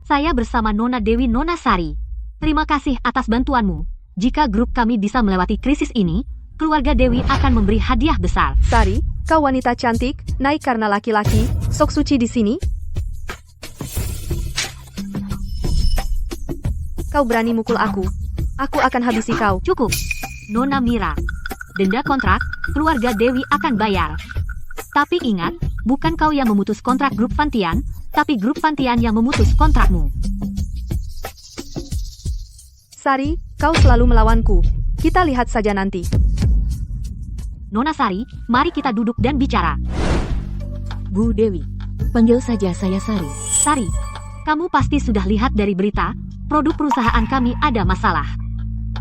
Saya bersama Nona Dewi Nona Sari. Terima kasih atas bantuanmu. Jika grup kami bisa melewati krisis ini, keluarga Dewi akan memberi hadiah besar. Sari, kau wanita cantik, naik karena laki-laki, sok suci di sini. Kau berani mukul aku. Aku akan habisi kau. Cukup. Nona Mira. Denda kontrak, keluarga Dewi akan bayar. Tapi ingat, bukan kau yang memutus kontrak grup Fantian, tapi grup Fantian yang memutus kontrakmu. Sari, kau selalu melawanku. Kita lihat saja nanti. Nona Sari, mari kita duduk dan bicara. Bu Dewi, panggil saja saya Sari. Sari, kamu pasti sudah lihat dari berita, produk perusahaan kami ada masalah.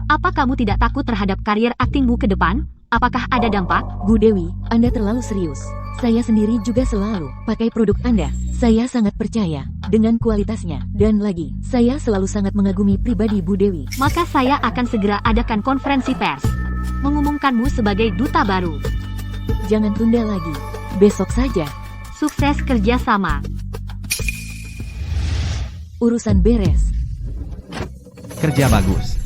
Apa kamu tidak takut terhadap karier aktingmu ke depan? Apakah ada dampak? Bu Dewi, Anda terlalu serius. Saya sendiri juga selalu pakai produk Anda. Saya sangat percaya dengan kualitasnya. Dan lagi, saya selalu sangat mengagumi pribadi Bu Dewi. Maka saya akan segera adakan konferensi pers. mengumumkanmu sebagai duta baru. Jangan tunda lagi. Besok saja. Sukses kerjasama. Urusan beres. Kerja bagus.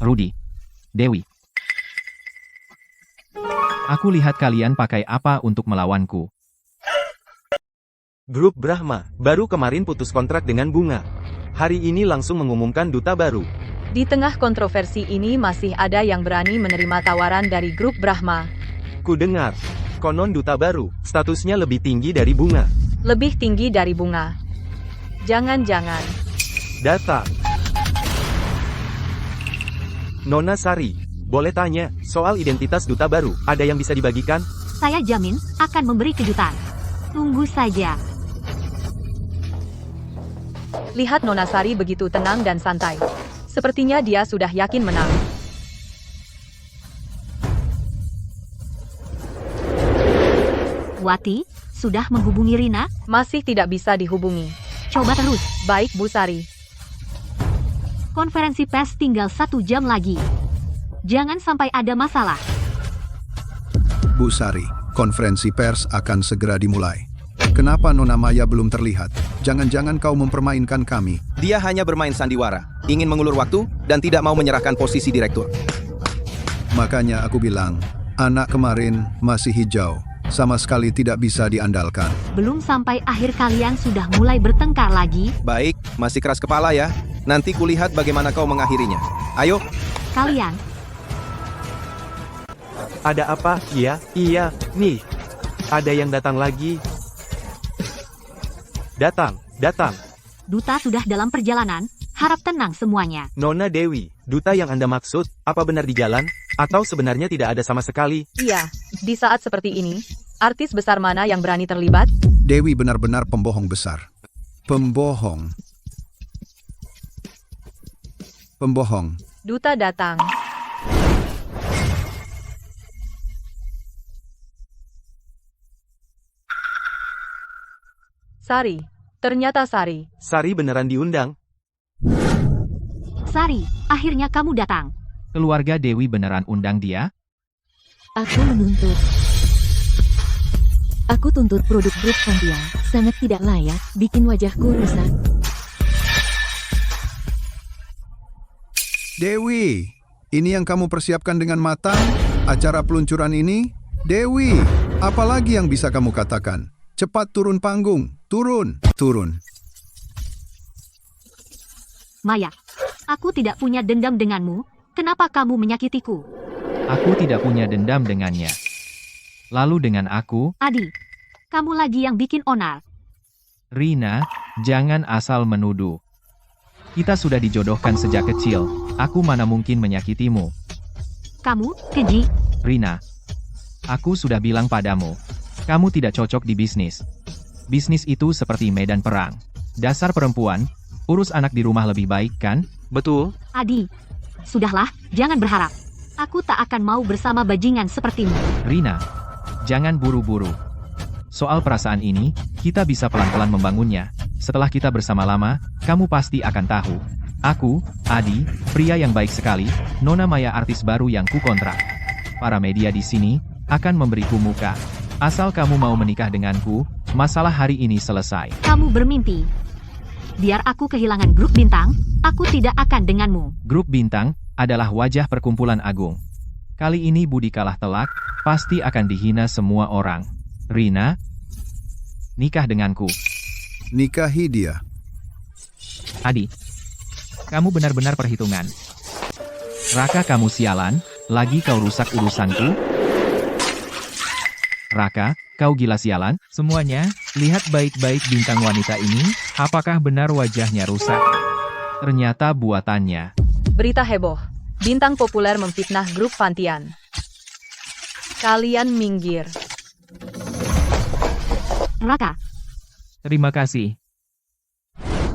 Rudy. Dewi. Aku lihat kalian pakai apa untuk melawanku. Grup Brahma, baru kemarin putus kontrak dengan Bunga. Hari ini langsung mengumumkan duta baru. Di tengah kontroversi ini masih ada yang berani menerima tawaran dari grup Brahma. Ku dengar, konon duta baru, statusnya lebih tinggi dari Bunga. Lebih tinggi dari Bunga. Jangan-jangan. Data. Nona Sari, boleh tanya, soal identitas duta baru, ada yang bisa dibagikan? Saya jamin akan memberi kejutan. Tunggu saja. Lihat Nona Sari begitu tenang dan santai. Sepertinya dia sudah yakin menang. Wati, sudah menghubungi Rina? Masih tidak bisa dihubungi. Coba terus. Baik, Bu Sari. Konferensi pers tinggal 1 jam lagi. Jangan sampai ada masalah. Bu Sari, konferensi pers akan segera dimulai. Kenapa Nona Maya belum terlihat? Jangan-jangan kau mempermainkan kami. Dia hanya bermain sandiwara, ingin mengulur waktu, dan tidak mau menyerahkan posisi direktur. Makanya aku bilang, anak kemarin masih hijau. Sama sekali tidak bisa diandalkan. Belum sampai akhir kalian sudah mulai bertengkar lagi. Baik, masih keras kepala ya. Nanti kulihat bagaimana kau mengakhirinya. Ayo. Kalian. Ada apa? Iya, nih. Ada yang datang lagi. Datang. Duta sudah dalam perjalanan, harap tenang semuanya. Nona Dewi, duta yang Anda maksud, apa benar di jalan? Atau sebenarnya tidak ada sama sekali? Iya, di saat seperti ini, artis besar mana yang berani terlibat? Dewi benar-benar pembohong besar. Pembohong. Duta datang. Sari, ternyata Sari. Sari beneran diundang? Sari, akhirnya kamu datang. Keluarga Dewi beneran undang dia? Aku tuntut produk grup Fantian. Sangat tidak layak, bikin wajahku rusak. Dewi, ini yang kamu persiapkan dengan matang? Acara peluncuran ini? Dewi, apalagi yang bisa kamu katakan? Cepat turun panggung, turun. Maya, aku tidak punya dendam denganmu. Kenapa kamu menyakitiku? Aku tidak punya dendam dengannya. Lalu dengan aku? Adi, kamu lagi yang bikin onar. Rina, jangan asal menuduh. Kita sudah dijodohkan sejak kecil. Aku mana mungkin menyakitimu. Kamu, keji. Rina, aku sudah bilang padamu. Kamu tidak cocok di bisnis. Bisnis itu seperti medan perang. Dasar perempuan, urus anak di rumah lebih baik kan? Betul. Adi, sudahlah, jangan berharap. Aku tak akan mau bersama bajingan sepertimu. Rina, jangan buru-buru. Soal perasaan ini, kita bisa pelan-pelan membangunnya. Setelah kita bersama lama, kamu pasti akan tahu. Aku, Adi, pria yang baik sekali, Nona Maya artis baru yang kukontrak. Para media di sini akan memberiku muka. Asal kamu mau menikah denganku, masalah hari ini selesai. Kamu bermimpi. Biar aku kehilangan grup bintang, aku tidak akan denganmu. Grup bintang adalah wajah perkumpulan agung. Kali ini Budi kalah telak, pasti akan dihina semua orang. Rina, nikah denganku. Nikahi dia. Adi, kamu benar-benar perhitungan. Raka, kamu sialan, lagi kau rusak urusanku. Raka, kau gila sialan. Semuanya, lihat baik-baik bintang wanita ini, apakah benar wajahnya rusak? Ternyata buatannya. Berita heboh. Bintang populer memfitnah grup Fantian. Kalian minggir. Raka. Terima kasih.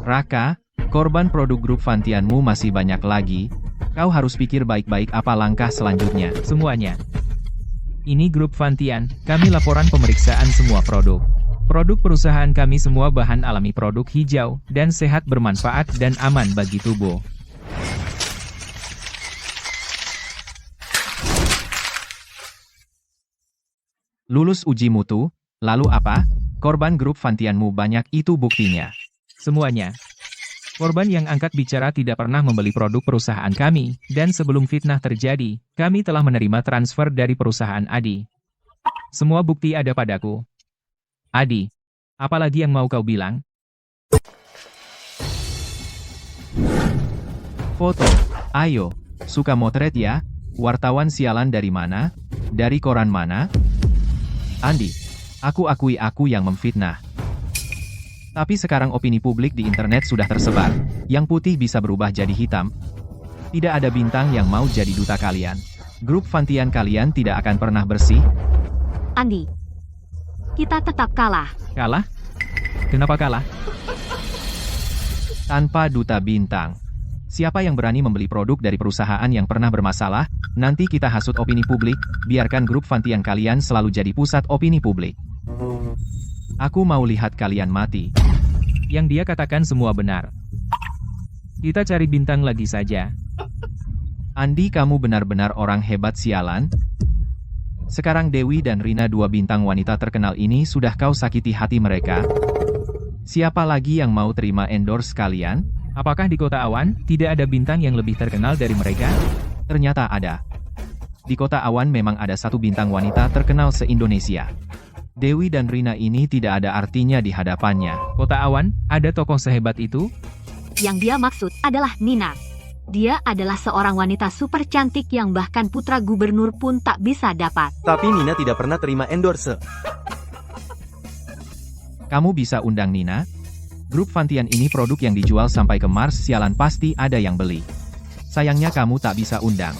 Raka, korban produk grup Fantianmu masih banyak lagi. Kau harus pikir baik-baik apa langkah selanjutnya. Semuanya. Ini grup Fantian, kami laporan pemeriksaan semua produk. Produk perusahaan kami semua bahan alami, produk hijau, dan sehat, bermanfaat dan aman bagi tubuh. Lulus uji mutu, lalu apa? Korban grup Fantianmu banyak itu buktinya. Semuanya. Korban yang angkat bicara tidak pernah membeli produk perusahaan kami, dan sebelum fitnah terjadi, kami telah menerima transfer dari perusahaan Adi. Semua bukti ada padaku. Adi, apalagi yang mau kau bilang? Foto. Ayo, suka motret ya? Wartawan sialan dari mana? Dari koran mana? Andi, aku akui aku yang memfitnah. Tapi sekarang opini publik di internet sudah tersebar. Yang putih bisa berubah jadi hitam. Tidak ada bintang yang mau jadi duta kalian. Grup Fantian kalian tidak akan pernah bersih. Andi, kita tetap kalah. Kalah? Kenapa kalah? Tanpa duta bintang. Siapa yang berani membeli produk dari perusahaan yang pernah bermasalah, nanti kita hasut opini publik, biarkan grup Fantian kalian selalu jadi pusat opini publik. Aku mau lihat kalian mati. Yang dia katakan semua benar. Kita cari bintang lagi saja. Andi, kamu benar-benar orang hebat sialan. Sekarang Dewi dan Rina, dua bintang wanita terkenal ini, sudah kau sakiti hati mereka. Siapa lagi yang mau terima endorse kalian? Apakah di Kota Awan tidak ada bintang yang lebih terkenal dari mereka? Ternyata ada. Di Kota Awan memang ada satu bintang wanita terkenal se-Indonesia. Dewi dan Rina ini tidak ada artinya di hadapannya. Kota Awan, ada tokoh sehebat itu? Yang dia maksud adalah Nina. Dia adalah seorang wanita super cantik yang bahkan putra gubernur pun tak bisa dapat. Tapi Nina tidak pernah terima endorse. Kamu bisa undang Nina? Grup Fantian ini produk yang dijual sampai ke Mars, sialan pasti ada yang beli. Sayangnya kamu tak bisa undang.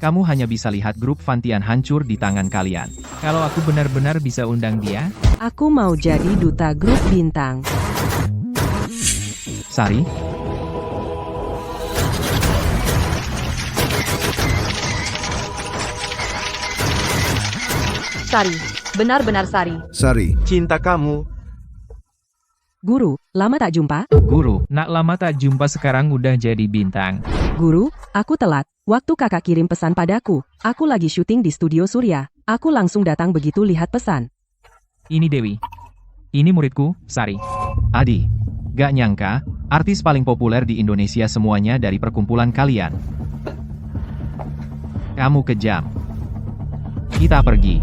Kamu hanya bisa lihat grup Fantian hancur di tangan kalian. Kalau aku benar-benar bisa undang dia? Aku mau jadi duta grup bintang. Sari? Sari, benar-benar Sari. Sari. Cinta kamu. Guru, lama tak jumpa? Guru, nak lama tak jumpa sekarang udah jadi bintang. Guru, aku telat. Waktu kakak kirim pesan padaku, aku lagi syuting di studio Surya. Aku langsung datang begitu lihat pesan. Ini Dewi. Ini muridku, Sari. Adi, gak nyangka, artis paling populer di Indonesia semuanya dari perkumpulan kalian. Kamu kejam. Kita pergi.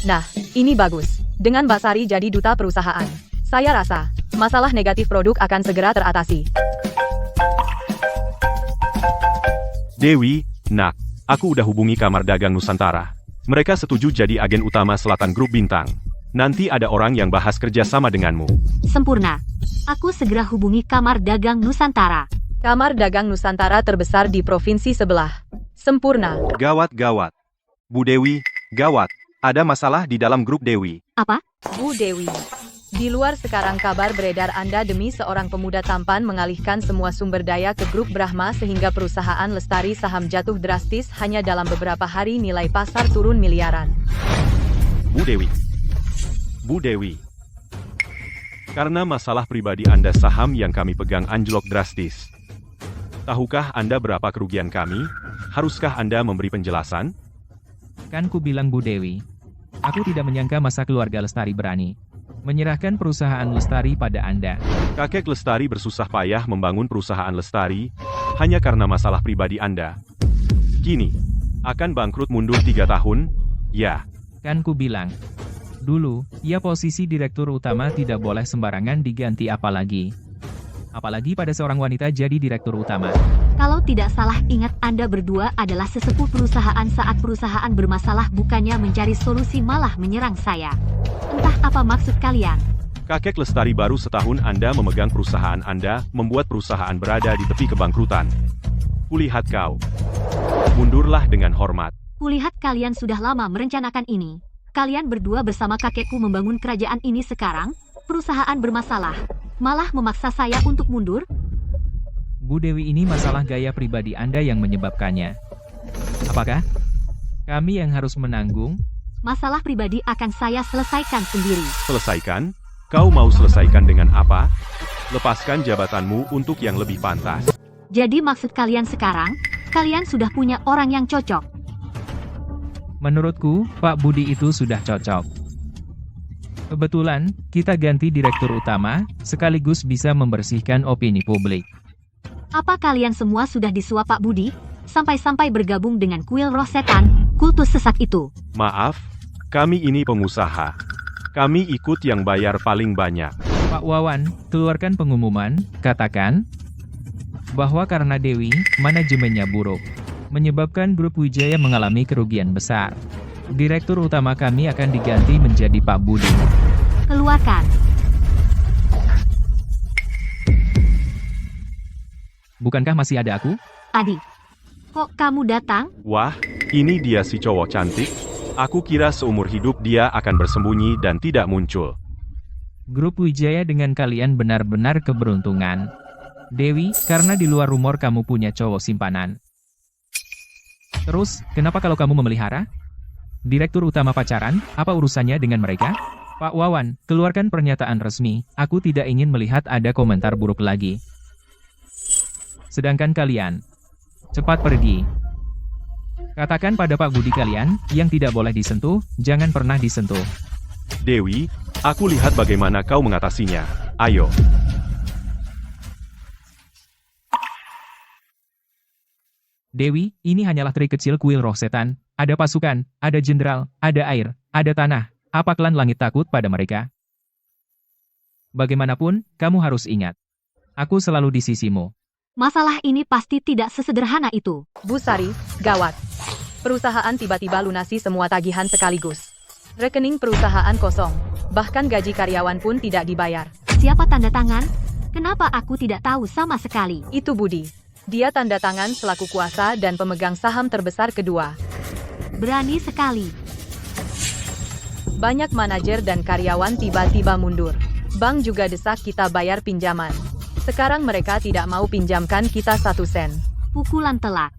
Nah, ini bagus. Dengan Mbak Sari jadi duta perusahaan. Saya rasa, masalah negatif produk akan segera teratasi. Dewi, nak, aku udah hubungi Kamar Dagang Nusantara. Mereka setuju jadi agen utama Selatan Grup Bintang. Nanti ada orang yang bahas kerjasama denganmu. Sempurna. Aku segera hubungi Kamar Dagang Nusantara. Kamar Dagang Nusantara terbesar di provinsi sebelah. Sempurna. Gawat-gawat. Bu Dewi, gawat. Ada masalah di dalam grup Dewi. Apa? Bu Dewi. Di luar sekarang kabar beredar Anda demi seorang pemuda tampan mengalihkan semua sumber daya ke grup Brahma sehingga perusahaan Lestari saham jatuh drastis hanya dalam beberapa hari nilai pasar turun miliaran. Bu Dewi. Bu Dewi. Karena masalah pribadi Anda saham yang kami pegang anjlok drastis. Tahukah Anda berapa kerugian kami? Haruskah Anda memberi penjelasan? Kan ku bilang Bu Dewi. Aku tidak menyangka masa keluarga Lestari berani menyerahkan perusahaan Lestari pada Anda. Kakek Lestari bersusah payah membangun perusahaan Lestari hanya karena masalah pribadi Anda. Kini, akan bangkrut mundur 3 tahun, ya. Kan ku bilang. Dulu, ya posisi direktur utama tidak boleh sembarangan diganti apalagi pada seorang wanita jadi direktur utama. Kalau tidak salah ingat Anda berdua adalah sesepuh perusahaan saat perusahaan bermasalah bukannya mencari solusi malah menyerang saya. Entah apa maksud kalian. Kakek Lestari baru setahun Anda memegang perusahaan Anda, membuat perusahaan berada di tepi kebangkrutan. Kulihat kau. Mundurlah dengan hormat. Kulihat kalian sudah lama merencanakan ini. Kalian berdua bersama kakekku membangun kerajaan ini sekarang, perusahaan bermasalah. Malah memaksa saya untuk mundur? Bu Dewi, ini masalah gaya pribadi Anda yang menyebabkannya. Apakah kami yang harus menanggung? Masalah pribadi akan saya selesaikan sendiri. Selesaikan? Kau mau selesaikan dengan apa? Lepaskan jabatanmu untuk yang lebih pantas. Jadi maksud kalian sekarang, Kalian sudah punya orang yang cocok. Menurutku, Pak Budi itu sudah cocok. Kebetulan, kita ganti direktur utama, sekaligus bisa membersihkan opini publik. Apa kalian semua sudah disuap Pak Budi? Sampai-sampai bergabung dengan kuil roh setan, kultus sesat itu. Maaf, kami ini pengusaha. Kami ikut yang bayar paling banyak. Pak Wawan, keluarkan pengumuman, katakan bahwa karena Dewi, manajemennya buruk, menyebabkan grup Wijaya mengalami kerugian besar. Direktur utama kami akan diganti menjadi Pak Budi. Keluarkan. Bukankah masih ada aku? Adi, kok kamu datang? Wah, ini dia si cowok cantik. Aku kira seumur hidup dia akan bersembunyi dan tidak muncul. Grup Wijaya dengan kalian benar-benar keberuntungan. Dewi, karena di luar rumor kamu punya cowok simpanan. Terus, kenapa kalau kamu memelihara? Direktur utama pacaran, apa urusannya dengan mereka? Pak Wawan, keluarkan pernyataan resmi, aku tidak ingin melihat ada komentar buruk lagi. Sedangkan kalian, cepat pergi. Katakan pada Pak Budi kalian, yang tidak boleh disentuh, jangan pernah disentuh. Dewi, aku lihat bagaimana kau mengatasinya. Ayo. Dewi, ini hanyalah trik kecil kuil roh setan. Ada pasukan, ada jenderal, ada air, ada tanah. Apa klan langit takut pada mereka? Bagaimanapun, kamu harus ingat. Aku selalu di sisimu. Masalah ini pasti tidak sesederhana itu. Bu Sari, gawat. Perusahaan tiba-tiba lunasi semua tagihan sekaligus. Rekening perusahaan kosong. Bahkan gaji karyawan pun tidak dibayar. Siapa tanda tangan? Kenapa aku tidak tahu sama sekali? Itu Budi. Dia tanda tangan selaku kuasa dan pemegang saham terbesar kedua. Berani sekali. Banyak manajer dan karyawan tiba-tiba mundur. Bank juga desak kita bayar pinjaman. Sekarang mereka tidak mau pinjamkan kita 1 sen. Pukulan telak.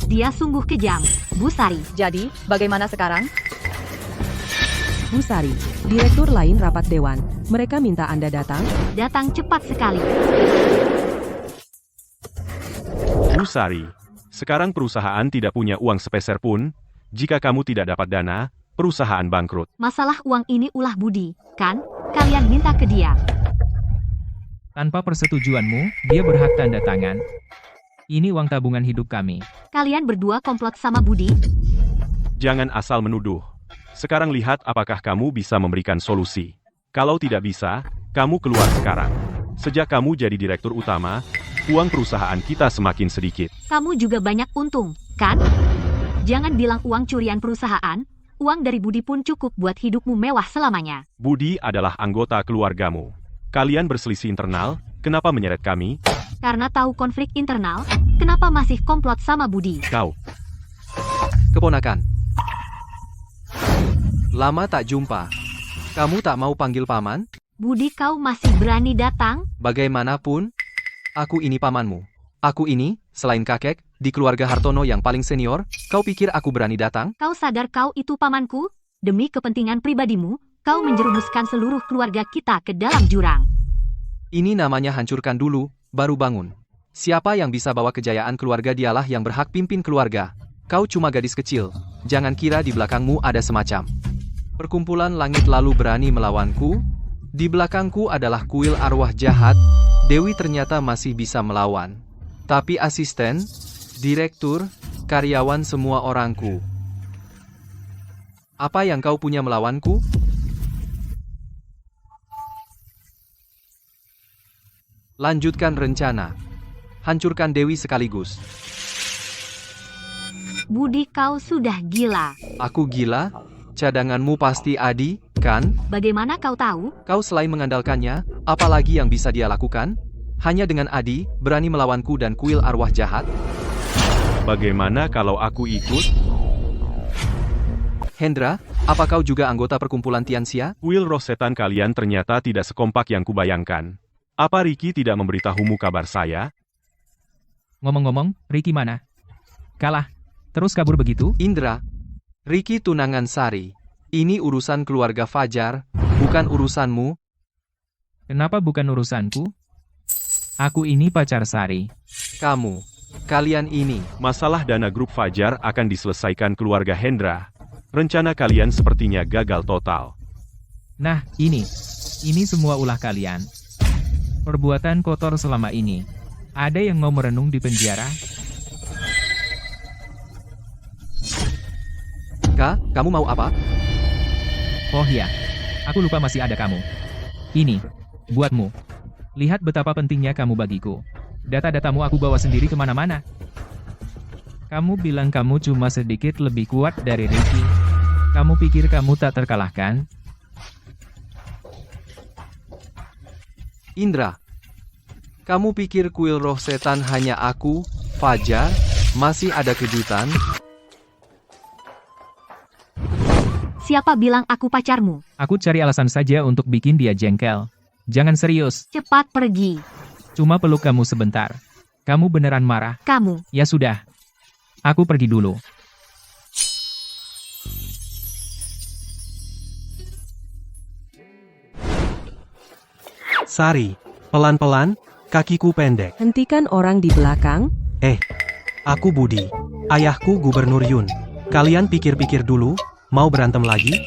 Dia sungguh kejam, Bu Sari. Jadi, bagaimana sekarang? Bu Sari, direktur lain rapat dewan. Mereka minta Anda datang. Datang cepat sekali. Bu Sari, sekarang perusahaan tidak punya uang sepeser pun. Jika kamu tidak dapat dana, perusahaan bangkrut. Masalah uang ini ulah Budi, kan? Kalian minta ke dia. Tanpa persetujuanmu, dia berhak tanda tangan. Ini uang tabungan hidup kami. Kalian berdua komplot sama Budi? Jangan asal menuduh. Sekarang lihat apakah kamu bisa memberikan solusi. Kalau tidak bisa, kamu keluar sekarang. Sejak kamu jadi direktur utama, uang perusahaan kita semakin sedikit. Kamu juga banyak untung, kan? Jangan bilang uang curian perusahaan. Uang dari Budi pun cukup buat hidupmu mewah selamanya. Budi adalah anggota keluargamu. Kalian berselisih internal, kenapa menyeret kami? Karena tahu konflik internal, kenapa masih komplot sama Budi? Kau. Keponakan. Lama tak jumpa. Kamu tak mau panggil paman? Budi, kau masih berani datang? Bagaimanapun, aku ini pamanmu. Aku ini, selain kakek, di keluarga Hartono yang paling senior, kau pikir aku berani datang? Kau sadar kau itu pamanku? Demi kepentingan pribadimu, kau menjerumuskan seluruh keluarga kita ke dalam jurang. Ini namanya hancurkan dulu, baru bangun. Siapa yang bisa bawa kejayaan keluarga dialah yang berhak pimpin keluarga. Kau cuma gadis kecil, jangan kira di belakangmu ada semacam perkumpulan langit lalu berani melawanku. Di belakangku adalah kuil arwah jahat. Dewi ternyata masih bisa melawan. Tapi asisten, direktur, karyawan semua orangku. Apa yang kau punya melawanku? Lanjutkan rencana. Hancurkan Dewi sekaligus. Budi, kau sudah gila. Aku gila? Cadanganmu pasti Adi, kan? Bagaimana kau tahu? Kau selain mengandalkannya, apalagi yang bisa dia lakukan? Hanya dengan Adi, berani melawanku dan kuil arwah jahat? Bagaimana kalau aku ikut? Hendra, apa kau juga anggota perkumpulan Tianxia? Kuil roh setan kalian ternyata tidak sekompak yang kubayangkan. Apa Ricky tidak memberitahumu kabar saya? Ngomong-ngomong, Ricky mana? Kalah. Terus kabur begitu? Indra, Ricky tunangan Sari. Ini urusan keluarga Fajar, bukan urusanmu. Kenapa bukan urusanku? Aku ini pacar Sari. Kamu. kalian ini. Masalah dana grup Fajar akan diselesaikan keluarga Hendra. Rencana kalian sepertinya gagal total. Nah, ini semua ulah kalian. Perbuatan kotor selama ini. Ada yang mau merenung di penjara? Kak, kamu mau apa? Oh ya, aku lupa masih ada kamu. Ini, buatmu. Lihat betapa pentingnya kamu bagiku. Data-datamu aku bawa sendiri kemana-mana. Kamu bilang kamu cuma sedikit lebih kuat dari Ricky. Kamu pikir kamu tak terkalahkan? Indra, kamu pikir kuil roh setan hanya aku, Fajar? Masih ada kejutan? Siapa bilang aku pacarmu? Aku cari alasan saja untuk bikin dia jengkel. Jangan serius. Cepat pergi. Cuma peluk kamu sebentar. Kamu beneran marah? Kamu. Ya sudah. Aku pergi dulu. Sari, pelan-pelan, kakiku pendek. Hentikan orang di belakang. Aku Budi. Ayahku Gubernur Yun. Kalian pikir-pikir dulu, mau berantem lagi?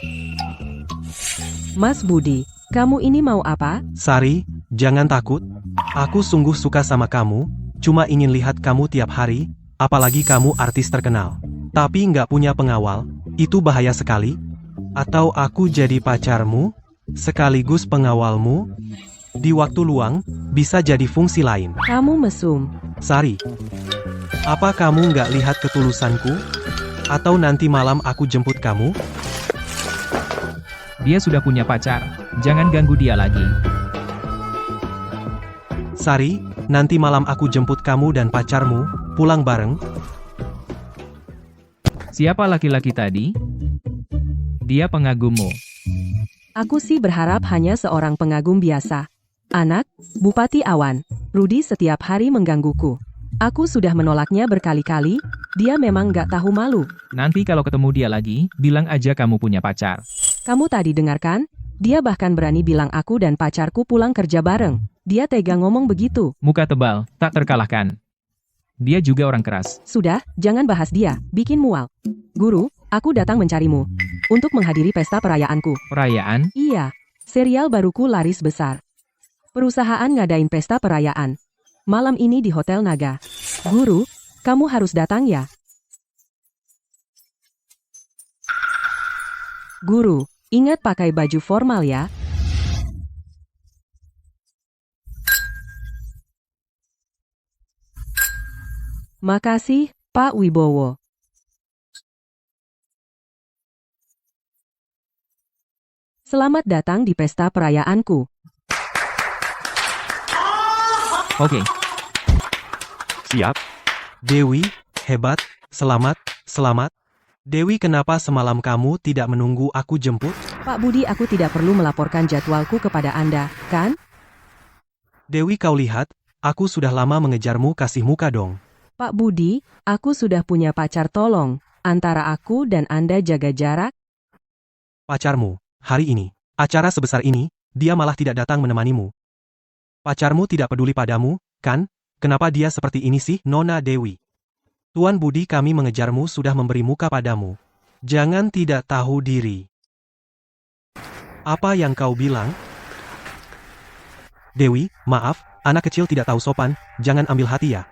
Mas Budi, kamu ini mau apa? Sari, jangan takut. Aku sungguh suka sama kamu, cuma ingin lihat kamu tiap hari, apalagi kamu artis terkenal. Tapi nggak punya pengawal, itu bahaya sekali. Atau aku jadi pacarmu, sekaligus pengawalmu? Di waktu luang, bisa jadi fungsi lain. Kamu mesum. Sari, apa kamu nggak lihat ketulusanku? Atau nanti malam aku jemput kamu? Dia sudah punya pacar. Jangan ganggu dia lagi. Sari, nanti malam aku jemput kamu dan pacarmu, pulang bareng. Siapa laki-laki tadi? Dia pengagummu. Aku sih berharap hanya seorang pengagum biasa. Anak, Bupati Awan, Rudi setiap hari menggangguku. Aku sudah menolaknya berkali-kali, dia memang nggak tahu malu. Nanti kalau ketemu dia lagi, bilang aja kamu punya pacar. Kamu tadi dengarkan? Dia bahkan berani bilang aku dan pacarku pulang kerja bareng. Dia tega ngomong begitu. Muka tebal, tak terkalahkan. Dia juga orang keras. Sudah, jangan bahas dia, bikin mual. Guru, aku datang mencarimu. Untuk menghadiri pesta perayaanku. Perayaan? Iya, serial baruku laris besar. Perusahaan ngadain pesta perayaan. Malam ini di Hotel Naga. Guru, kamu harus datang ya. Guru, ingat pakai baju formal ya. Makasih, Pak Wibowo. Selamat datang di pesta perayaanku. Oke. Siap. Dewi, hebat, selamat. Dewi, kenapa semalam kamu tidak menunggu aku jemput? Pak Budi, aku tidak perlu melaporkan jadwalku kepada Anda, kan? Dewi, kau lihat, aku sudah lama mengejarmu, kasih muka dong. Pak Budi, aku sudah punya pacar, tolong. Antara aku dan Anda jaga jarak. Pacarmu, hari ini, acara sebesar ini, dia malah tidak datang menemanimu. Pacarmu tidak peduli padamu, kan? Kenapa dia seperti ini sih, Nona Dewi? Tuan Budi, kami mengejarmu sudah memberi muka padamu. Jangan tidak tahu diri. Apa yang kau bilang? Dewi, maaf, anak kecil tidak tahu sopan, jangan ambil hati ya.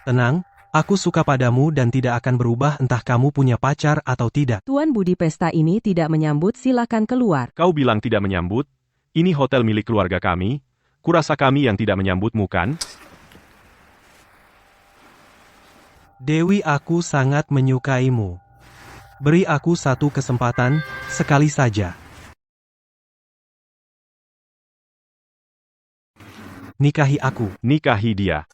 Tenang, aku suka padamu dan tidak akan berubah entah kamu punya pacar atau tidak. Tuan Budi, pesta ini tidak menyambut, silakan keluar. Kau bilang tidak menyambut? Ini hotel milik keluarga kami. Kurasa kami yang tidak menyambutmu kan? Dewi, aku sangat menyukaimu. Beri aku satu kesempatan, sekali saja. Nikahi aku. Nikahi dia.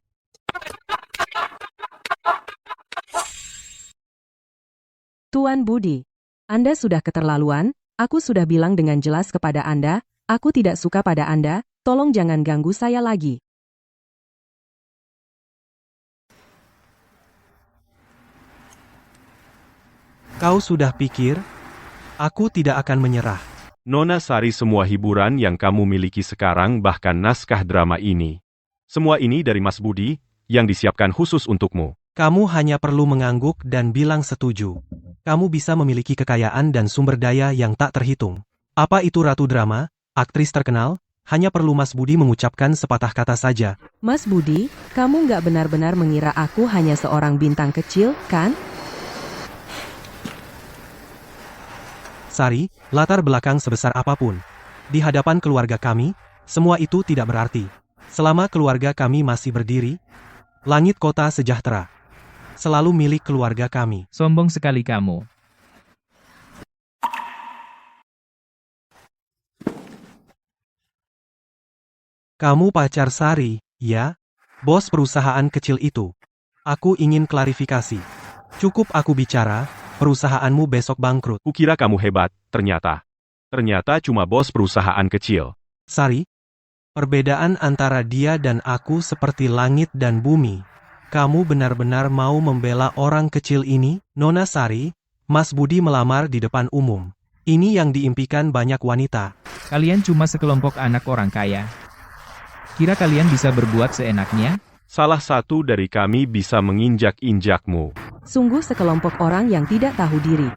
Tuan Budi, Anda sudah keterlaluan, aku sudah bilang dengan jelas kepada Anda, aku tidak suka pada Anda, tolong jangan ganggu saya lagi. Kau sudah pikir? Aku tidak akan menyerah. Nona Sari, semua hiburan yang kamu miliki sekarang bahkan naskah drama ini. Semua ini dari Mas Budi, yang disiapkan khusus untukmu. Kamu hanya perlu mengangguk dan bilang setuju. Kamu bisa memiliki kekayaan dan sumber daya yang tak terhitung. Apa itu ratu drama, aktris terkenal? Hanya perlu Mas Budi mengucapkan sepatah kata saja. Mas Budi, kamu nggak benar-benar mengira aku hanya seorang bintang kecil, kan? Sari, latar belakang sebesar apapun. Di hadapan keluarga kami, semua itu tidak berarti. Selama keluarga kami masih berdiri, langit kota sejahtera selalu milik keluarga kami. Sombong sekali kamu. Kamu pacar Sari, ya? Bos perusahaan kecil itu. Aku ingin klarifikasi. Cukup aku bicara, perusahaanmu besok bangkrut. Kukira kamu hebat, ternyata. Ternyata cuma bos perusahaan kecil. Sari, perbedaan antara dia dan aku seperti langit dan bumi. Kamu benar-benar mau membela orang kecil ini? Nona Sari, Mas Budi melamar di depan umum. Ini yang diimpikan banyak wanita. Kalian cuma sekelompok anak orang kaya. Kira kalian bisa berbuat seenaknya? Salah satu dari kami bisa menginjak-injakmu. Sungguh sekelompok orang yang tidak tahu diri.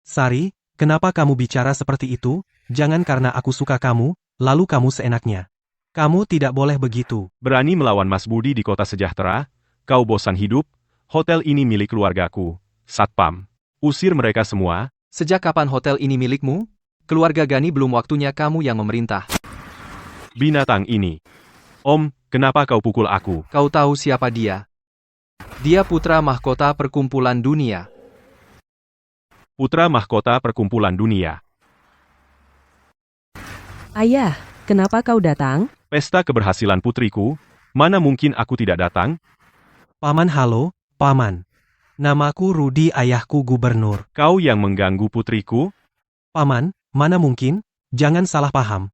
Sari, kenapa kamu bicara seperti itu? Jangan karena aku suka kamu, lalu kamu seenaknya. Kamu tidak boleh begitu. Berani melawan Mas Budi di kota sejahtera? Kau bosan hidup? Hotel ini milik keluargaku. Satpam. Usir mereka semua. Sejak kapan hotel ini milikmu? Keluarga Gani belum waktunya kamu yang memerintah. Binatang ini. Om, kenapa kau pukul aku? Kau tahu siapa dia? Dia putra mahkota perkumpulan dunia. Putra mahkota perkumpulan dunia. Ayah, kenapa kau datang? Pesta keberhasilan putriku. Mana mungkin aku tidak datang? Paman halo, Paman. Namaku Rudi, ayahku gubernur. Kau yang mengganggu putriku? Paman, mana mungkin? Jangan salah paham.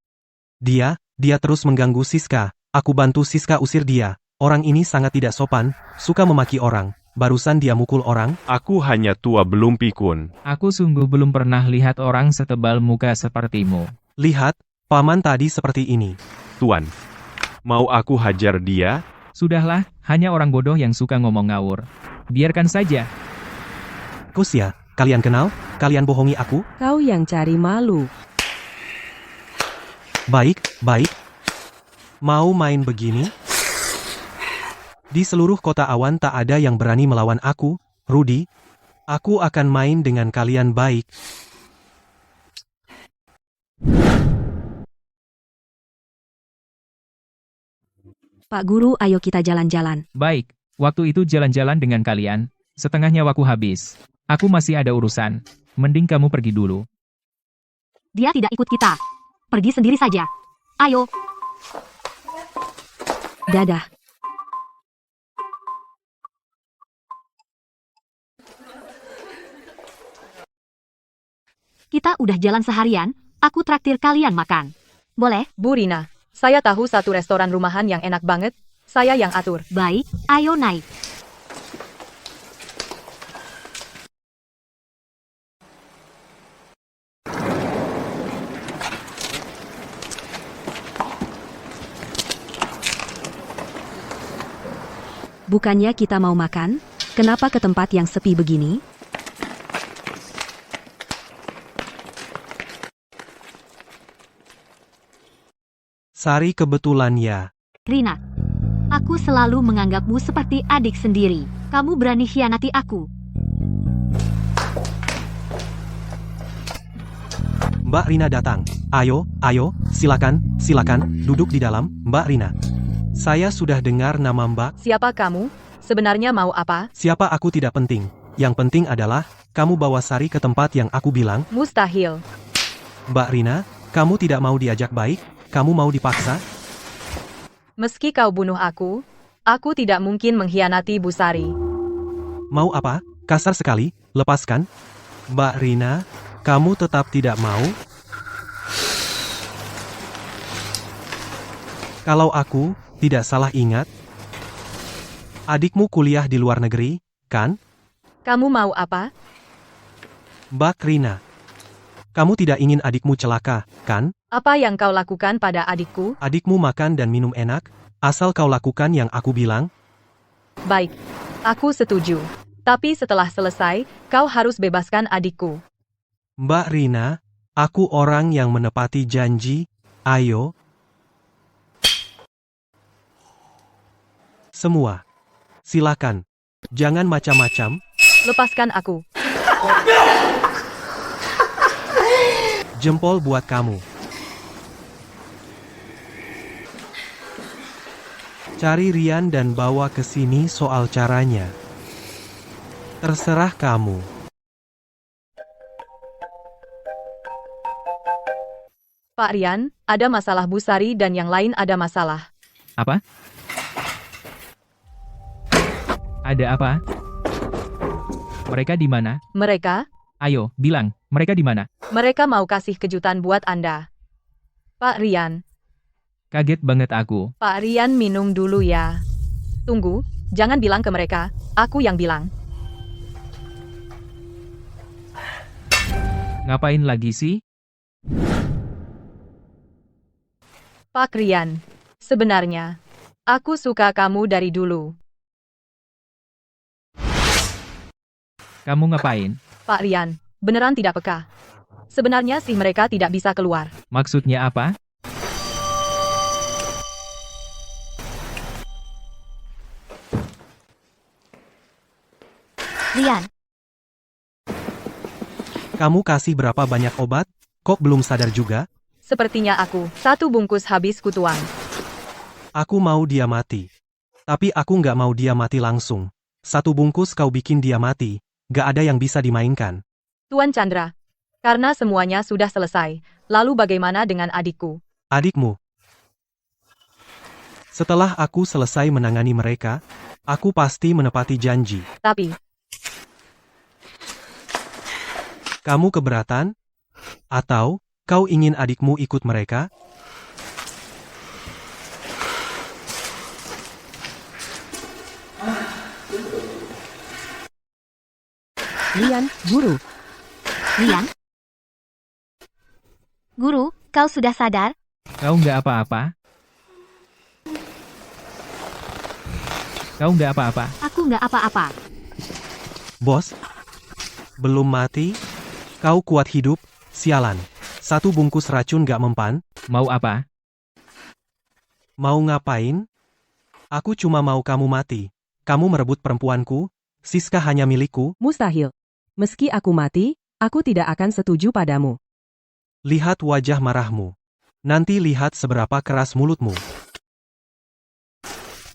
Dia terus mengganggu Siska. Aku bantu Siska usir dia. Orang ini sangat tidak sopan, suka memaki orang. Barusan dia mukul orang. Aku hanya tua belum pikun. Aku sungguh belum pernah lihat orang setebal muka sepertimu. Lihat, Paman tadi seperti ini. Tuan, mau aku hajar dia? Sudahlah, hanya orang bodoh yang suka ngomong ngawur. Biarkan saja. Kusya, kalian kenal? Kalian bohongi aku? Kau yang cari malu. Baik. Mau main begini? Di seluruh kota awan tak ada yang berani melawan aku, Rudi. Aku akan main dengan kalian baik. Pak Guru, ayo kita jalan-jalan. Baik, waktu itu jalan-jalan dengan kalian. Setengah nyawaku habis. Aku masih ada urusan. Mending kamu pergi dulu. Dia tidak ikut kita. Pergi sendiri saja. Ayo. Dadah. Kita udah jalan seharian, aku traktir kalian makan. Boleh? Bu Rina, saya tahu satu restoran rumahan yang enak banget. Saya yang atur. Baik, ayo naik. Bukannya kita mau makan? Kenapa ke tempat yang sepi begini? Sari kebetulan ya. Rina, aku selalu menganggapmu seperti adik sendiri. Kamu berani khianati aku. Mbak Rina datang. Ayo, silakan, duduk di dalam, Mbak Rina. Saya sudah dengar nama Mbak. Siapa kamu? Sebenarnya mau apa? Siapa aku tidak penting. Yang penting adalah, kamu bawa Sari ke tempat yang aku bilang. Mustahil. Mbak Rina, kamu tidak mau diajak baik? Kamu mau dipaksa? Meski kau bunuh aku tidak mungkin mengkhianati Bu Sari. Mau apa? Kasar sekali, lepaskan. Mbak Rina, kamu tetap tidak mau? Kalau aku tidak salah ingat, adikmu kuliah di luar negeri, kan? Kamu mau apa? Mbak Rina, kamu tidak ingin adikmu celaka, kan? Apa yang kau lakukan pada adikku? Adikmu makan dan minum enak, asal kau lakukan yang aku bilang. Baik, Aku setuju. Tapi setelah selesai, kau harus bebaskan adikku. Mbak Rina, aku orang yang menepati janji. Ayo. Semua. Silakan. Jangan macam-macam. Lepaskan aku. Jempol buat kamu. Cari Rian dan bawa ke sini soal caranya. Terserah kamu. Pak Rian, ada masalah Bu Sari dan yang lain ada masalah. Apa? Ada apa? Mereka di mana? Mereka? Ayo, bilang, mereka di mana? Mereka mau kasih kejutan buat Anda. Pak Rian. Kaget banget aku. Pak Rian minum dulu ya. Tunggu, jangan bilang ke mereka, aku yang bilang. Ngapain lagi sih? Pak Rian, sebenarnya, aku suka kamu dari dulu. Kamu ngapain? Pak Rian, beneran tidak peka. Sebenarnya sih mereka tidak bisa keluar. Maksudnya apa? Rian, Kamu kasih berapa banyak obat? Kok belum sadar juga? Sepertinya aku, 1 bungkus habis kutuang. Aku mau dia mati. Tapi aku nggak mau dia mati langsung. 1 bungkus kau bikin dia mati. Gak ada yang bisa dimainkan. Tuan Chandra, karena semuanya sudah selesai, lalu bagaimana dengan adikku? Adikmu. Setelah aku selesai menangani mereka, aku pasti menepati janji. Tapi, Kamu keberatan? Atau, kau ingin adikmu ikut mereka? Rian, guru. Rian? Guru, kau sudah sadar? Kau nggak apa-apa? Kau nggak apa-apa? Aku nggak apa-apa. Bos? Belum mati? Kau kuat hidup? Sialan. 1 bungkus racun gak mempan? Mau apa? Mau ngapain? Aku cuma mau kamu mati. Kamu merebut perempuanku? Siska hanya milikku? Mustahil. Meski aku mati, aku tidak akan setuju padamu. Lihat wajah marahmu. Nanti lihat seberapa keras mulutmu.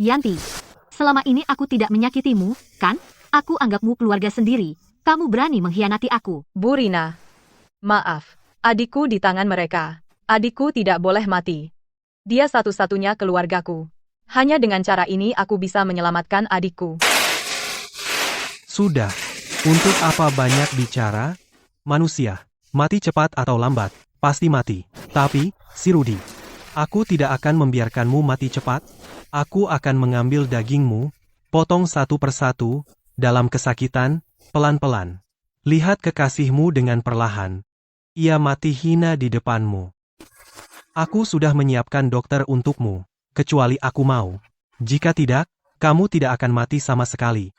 Yanti, selama ini aku tidak menyakitimu, kan? Aku anggapmu keluarga sendiri. Kamu berani mengkhianati aku. Bu Rina, maaf, adikku di tangan mereka. Adikku tidak boleh mati. Dia satu-satunya keluargaku. Hanya dengan cara ini aku bisa menyelamatkan adikku. Sudah. Untuk apa banyak bicara? Manusia, mati cepat atau lambat, pasti mati. Tapi, si Rudy, aku tidak akan membiarkanmu mati cepat. Aku akan mengambil dagingmu, potong 1 persatu, dalam kesakitan, pelan-pelan. Lihat kekasihmu dengan perlahan. Ia mati hina di depanmu. Aku sudah menyiapkan dokter untukmu, kecuali aku mau. Jika tidak, kamu tidak akan mati sama sekali.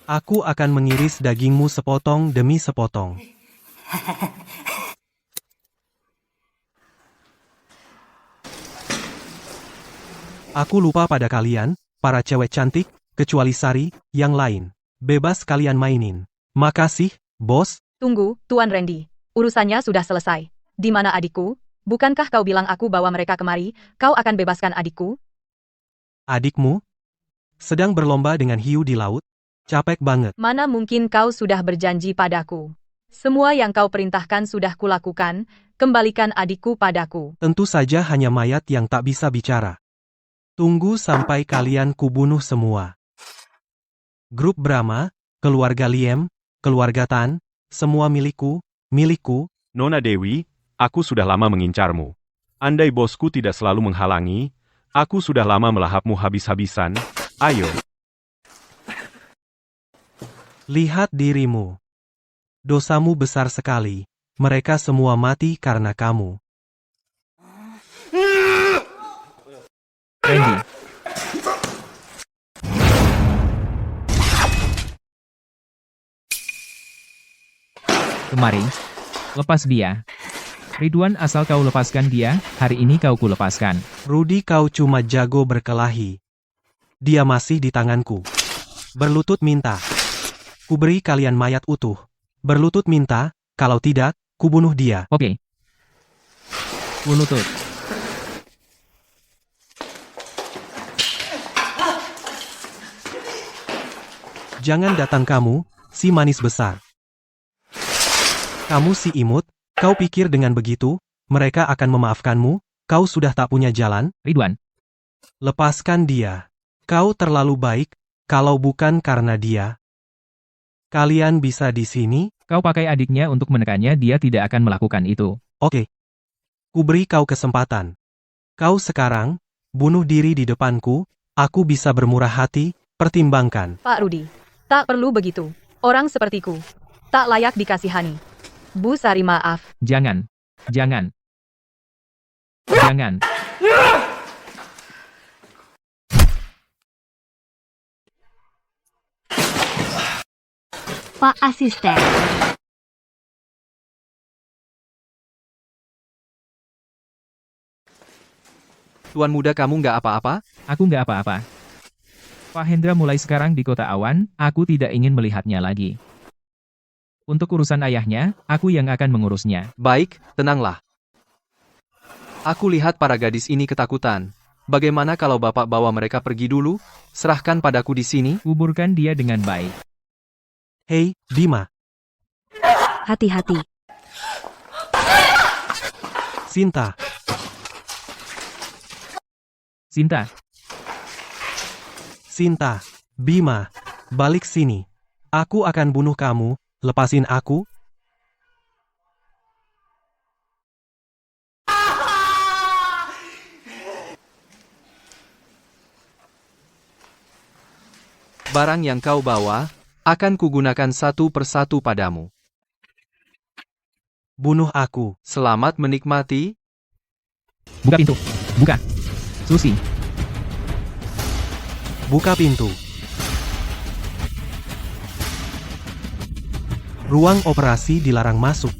Aku akan mengiris dagingmu sepotong demi sepotong. Aku lupa pada kalian, para cewek cantik, kecuali Sari, yang lain. Bebas kalian mainin. Makasih, bos. Tunggu, Tuan Randy. Urusannya sudah selesai. Di mana adikku? Bukankah kau bilang aku bawa mereka kemari, kau akan bebaskan adikku? Adikmu? Sedang berlomba dengan hiu di laut? Capek banget. Mana mungkin kau sudah berjanji padaku. Semua yang kau perintahkan sudah kulakukan, kembalikan adikku padaku. Tentu saja hanya mayat yang tak bisa bicara. Tunggu sampai kalian kubunuh semua. Grup Brahma, keluarga Liem, keluarga Tan, semua milikku, milikku. Nona Dewi, aku sudah lama mengincarmu. Andai bosku tidak selalu menghalangi, aku sudah lama melahapmu habis-habisan. Ayo. Lihat dirimu. Dosamu besar sekali. Mereka semua mati karena kamu. Randy. Kemari. Lepas dia. Ridwan, asal kau lepaskan dia, hari ini kau kulepaskan. Rudy, kau cuma jago berkelahi. Dia masih di tanganku. Berlutut minta. Kuberi kalian mayat utuh. Berlutut minta, kalau tidak, kubunuh dia. Oke. Kulutut. Jangan datang kamu, si manis besar. Kamu si imut, kau pikir dengan begitu, mereka akan memaafkanmu? Kau sudah tak punya jalan? Ridwan. Lepaskan dia. Kau terlalu baik, kalau bukan karena dia. Kalian bisa di sini? Kau pakai adiknya untuk menekannya, dia tidak akan melakukan itu. Oke. Kuberi kau kesempatan. Kau sekarang, bunuh diri di depanku, aku bisa bermurah hati, pertimbangkan. Pak Rudi, tak perlu begitu. Orang sepertiku tak layak dikasihani. Bu Sari, maaf. Jangan. Jangan. Jangan. Pak Asisten. Tuan muda, kamu nggak apa-apa? Aku nggak apa-apa. Pak Hendra, mulai sekarang di Kota Awan, aku tidak ingin melihatnya lagi. Untuk urusan ayahnya, aku yang akan mengurusnya. Baik, tenanglah. Aku lihat para gadis ini ketakutan. Bagaimana kalau Bapak bawa mereka pergi dulu? Serahkan padaku di sini. Kuburkan dia dengan baik. Hei, Bima. Hati-hati. Sinta. Sinta. Sinta. Bima. Balik sini. Aku akan bunuh kamu. Lepasin aku. Barang yang kau bawa, akan kugunakan satu persatu padamu. Bunuh aku. Selamat menikmati. Buka pintu. Buka. Susi. Buka pintu. Ruang operasi dilarang masuk.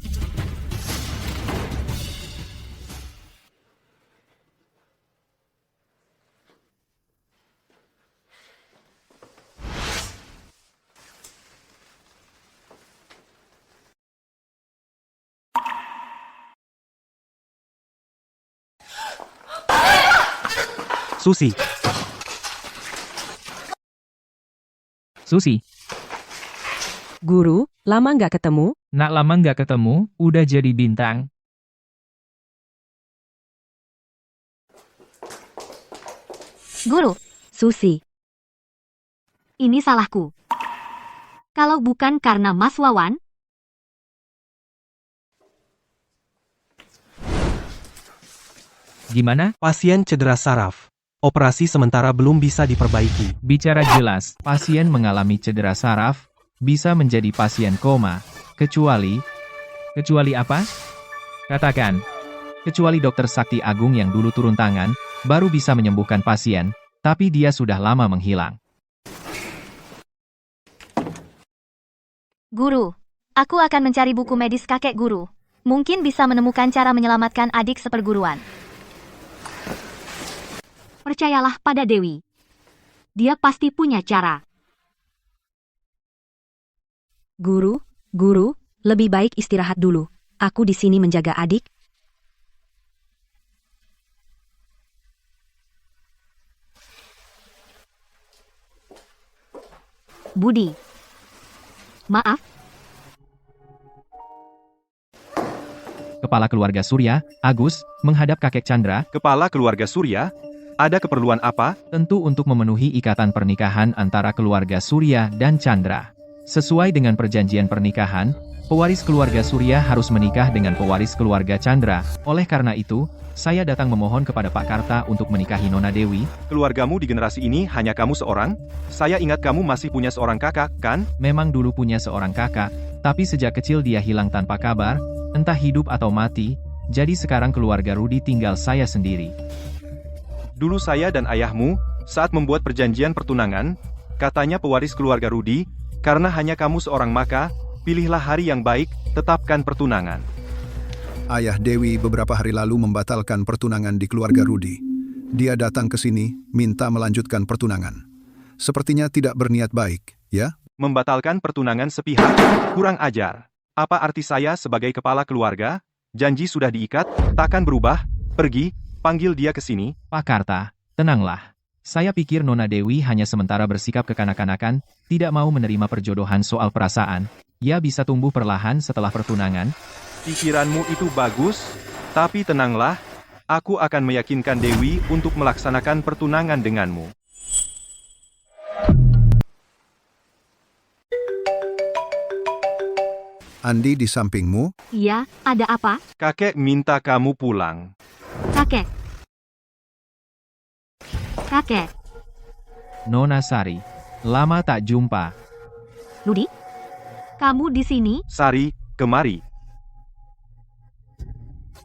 Susi. Susi. Guru, lama nggak ketemu? Nak lama nggak ketemu, udah jadi bintang. Guru, Susi. ini salahku. Kalau bukan karena Mas Wawan, Gimana? Pasien cedera saraf. Operasi sementara belum bisa diperbaiki. Bicara jelas, pasien mengalami cedera saraf, bisa menjadi pasien koma, kecuali apa? Katakan. Kecuali Dokter Sakti Agung yang dulu turun tangan, baru bisa menyembuhkan pasien, tapi dia sudah lama menghilang. Guru, aku akan mencari buku medis kakek guru. Mungkin bisa menemukan cara menyelamatkan adik seperguruan. percayalah pada Dewi. Dia pasti punya cara. Guru, lebih baik istirahat dulu. Aku di sini menjaga adik. Budi. Maaf. Kepala keluarga Surya, Agus, menghadap kakek Chandra. Kepala keluarga Surya? Ada keperluan apa? Tentu untuk memenuhi ikatan pernikahan antara keluarga Surya dan Chandra. Sesuai dengan perjanjian pernikahan, pewaris keluarga Surya harus menikah dengan pewaris keluarga Chandra. Oleh karena itu, saya datang memohon kepada Pak Karta untuk menikahi Nona Dewi. Keluargamu di generasi ini hanya kamu seorang? Saya ingat kamu masih punya seorang kakak, kan? Memang dulu punya seorang kakak, tapi sejak kecil dia hilang tanpa kabar, entah hidup atau mati, jadi sekarang keluarga Rudi tinggal saya sendiri. Dulu saya dan ayahmu, saat membuat perjanjian pertunangan, katanya pewaris keluarga Rudi, karena hanya kamu seorang maka, pilihlah hari yang baik, tetapkan pertunangan. Ayah Dewi beberapa hari lalu membatalkan pertunangan di keluarga Rudy. Dia datang ke sini, minta melanjutkan pertunangan. Sepertinya tidak berniat baik, ya? Membatalkan pertunangan sepihak, kurang ajar. Apa arti saya sebagai kepala keluarga? Janji sudah diikat, takkan berubah. Pergi, panggil dia ke sini. Pak Karta, tenanglah. Saya pikir Nona Dewi hanya sementara bersikap kekanak-kanakan, tidak mau menerima perjodohan soal perasaan. Ia bisa tumbuh perlahan setelah pertunangan. Pikiranmu itu bagus, tapi tenanglah, aku akan meyakinkan Dewi untuk melaksanakan pertunangan denganmu. Andi di sampingmu? Iya, ada apa? Kakek minta kamu pulang. Kakek. Kakek. Nona Sari, lama tak jumpa. Rudy? Kamu di sini? Sari, kemari.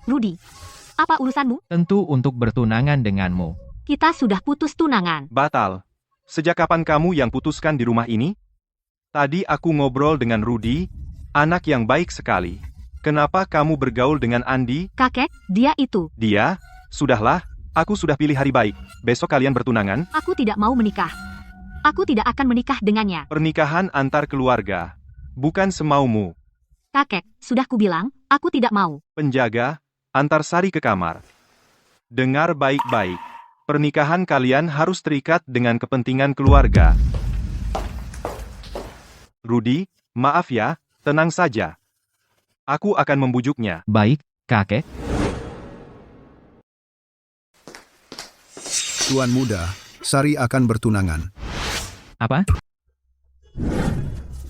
Rudy, apa urusanmu? Tentu untuk bertunangan denganmu. Kita sudah putus tunangan. Batal. Sejak kapan kamu yang putuskan di rumah ini? Tadi aku ngobrol dengan Rudy, anak yang baik sekali. Kenapa kamu bergaul dengan Andi? Kakek, dia itu. Dia? Sudahlah, aku sudah pilih hari baik. Besok kalian bertunangan? Aku tidak mau menikah. Aku tidak akan menikah dengannya. Pernikahan antar keluarga. Bukan semaumu. Kakek, sudah kubilang, aku tidak mau. Penjaga, antar Sari ke kamar. Dengar baik-baik. Pernikahan kalian harus terikat dengan kepentingan keluarga. Rudy, maaf ya, tenang saja. Aku akan membujuknya. Baik, kakek. Tuan muda, Sari akan bertunangan. Apa?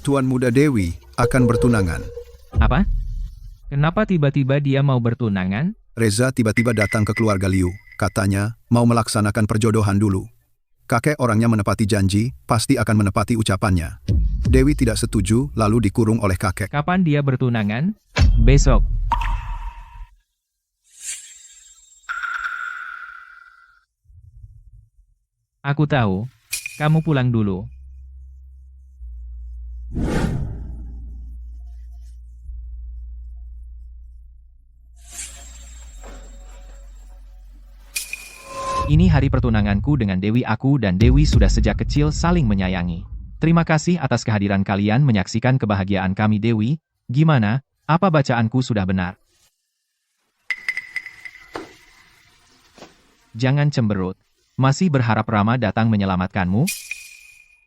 Tuan muda Dewi akan bertunangan. Apa? Kenapa tiba-tiba dia mau bertunangan? Reza tiba-tiba datang ke keluarga Liu. Katanya, mau melaksanakan perjodohan dulu. Kakek orangnya menepati janji, pasti akan menepati ucapannya. Dewi tidak setuju, lalu dikurung oleh kakek. Kapan dia bertunangan? Besok. Aku tahu. Kamu pulang dulu. Ini hari pertunanganku dengan Dewi. Aku dan Dewi sudah sejak kecil saling menyayangi. Terima kasih atas kehadiran kalian menyaksikan kebahagiaan kami Dewi. Gimana? Apa bacaanku sudah benar? Jangan cemberut. Masih berharap Rama datang menyelamatkanmu?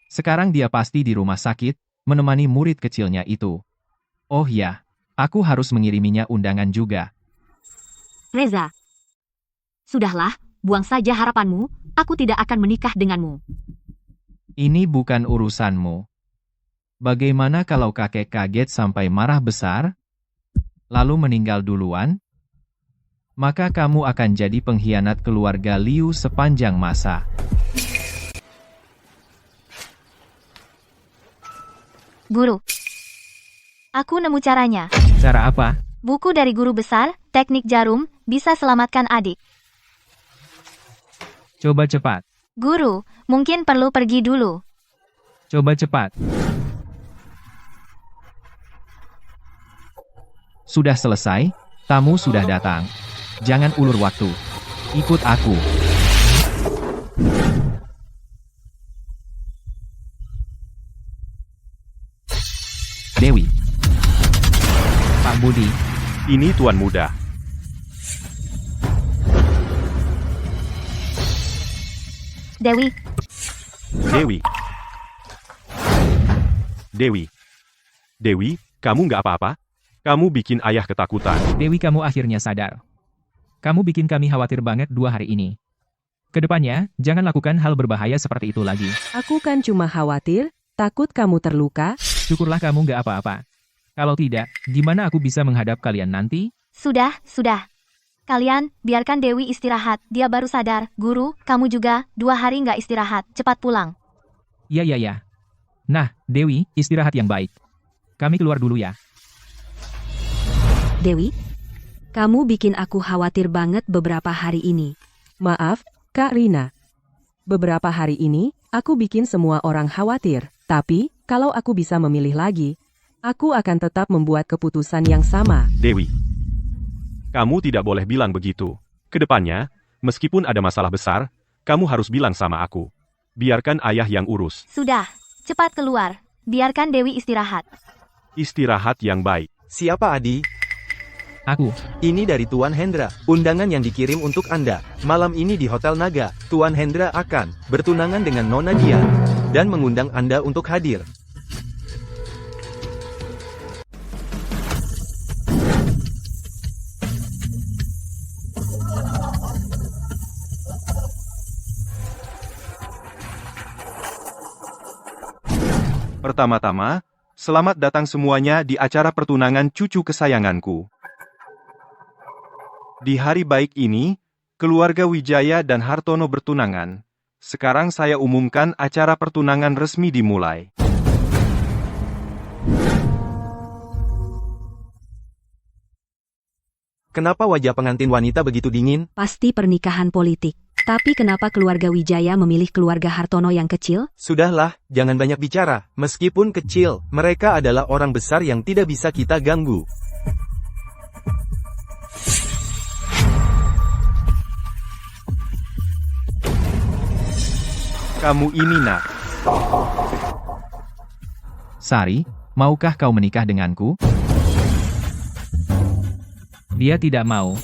Sekarang dia pasti di rumah sakit, menemani murid kecilnya itu. Oh ya, aku harus mengiriminya undangan juga. Reza. Sudahlah, buang saja harapanmu, aku tidak akan menikah denganmu. Ini bukan urusanmu. Bagaimana kalau kakek kaget sampai marah besar, lalu meninggal duluan? Maka kamu akan jadi pengkhianat keluarga Liu sepanjang masa. Guru. Aku nemu caranya. Cara apa? Buku dari guru besar, teknik jarum, bisa selamatkan adik. Coba cepat. Guru, mungkin perlu pergi dulu. Coba cepat. Sudah selesai, tamu sudah datang. Jangan ulur waktu. Ikut aku. Dewi. Pak Budi. Ini tuan muda. Dewi. Dewi. Dewi. Dewi, kamu nggak apa-apa? Kamu bikin ayah ketakutan. Dewi, kamu akhirnya sadar. Kamu bikin kami khawatir banget 2 hari ini. Kedepannya, jangan lakukan hal berbahaya seperti itu lagi. Aku kan cuma khawatir, takut kamu terluka. Syukurlah kamu nggak apa-apa. Kalau tidak, gimana aku bisa menghadap kalian nanti? Sudah. Kalian, biarkan Dewi istirahat. Dia baru sadar. Guru, kamu juga, 2 hari nggak istirahat. Cepat pulang. Ya. Nah, Dewi, istirahat yang baik. Kami keluar dulu ya. Dewi, kamu bikin aku khawatir banget beberapa hari ini. Maaf, Kak Rina. Beberapa hari ini, aku bikin semua orang khawatir. Tapi, kalau aku bisa memilih lagi, Aku akan tetap membuat keputusan yang sama. Dewi, kamu tidak boleh bilang begitu. Kedepannya, meskipun ada masalah besar, kamu harus bilang sama aku. Biarkan ayah yang urus. Sudah, cepat keluar. Biarkan Dewi istirahat. Istirahat yang baik. Siapa Adi? Aku. Ini dari Tuan Hendra. Undangan yang dikirim untuk Anda. Malam ini di Hotel Naga, Tuan Hendra akan bertunangan dengan Nona Dian dan mengundang Anda untuk hadir. Pertama-tama, selamat datang semuanya di acara pertunangan cucu kesayanganku. Di hari baik ini, keluarga Wijaya dan Hartono bertunangan. Sekarang saya umumkan acara pertunangan resmi dimulai. Kenapa wajah pengantin wanita begitu dingin? Pasti pernikahan politik. Tapi kenapa keluarga Wijaya memilih keluarga Hartono yang kecil? Sudahlah, jangan banyak bicara. Meskipun kecil, mereka adalah orang besar yang tidak bisa kita ganggu. Kamu ini nak. Sari, maukah kau menikah denganku? Dia tidak mau.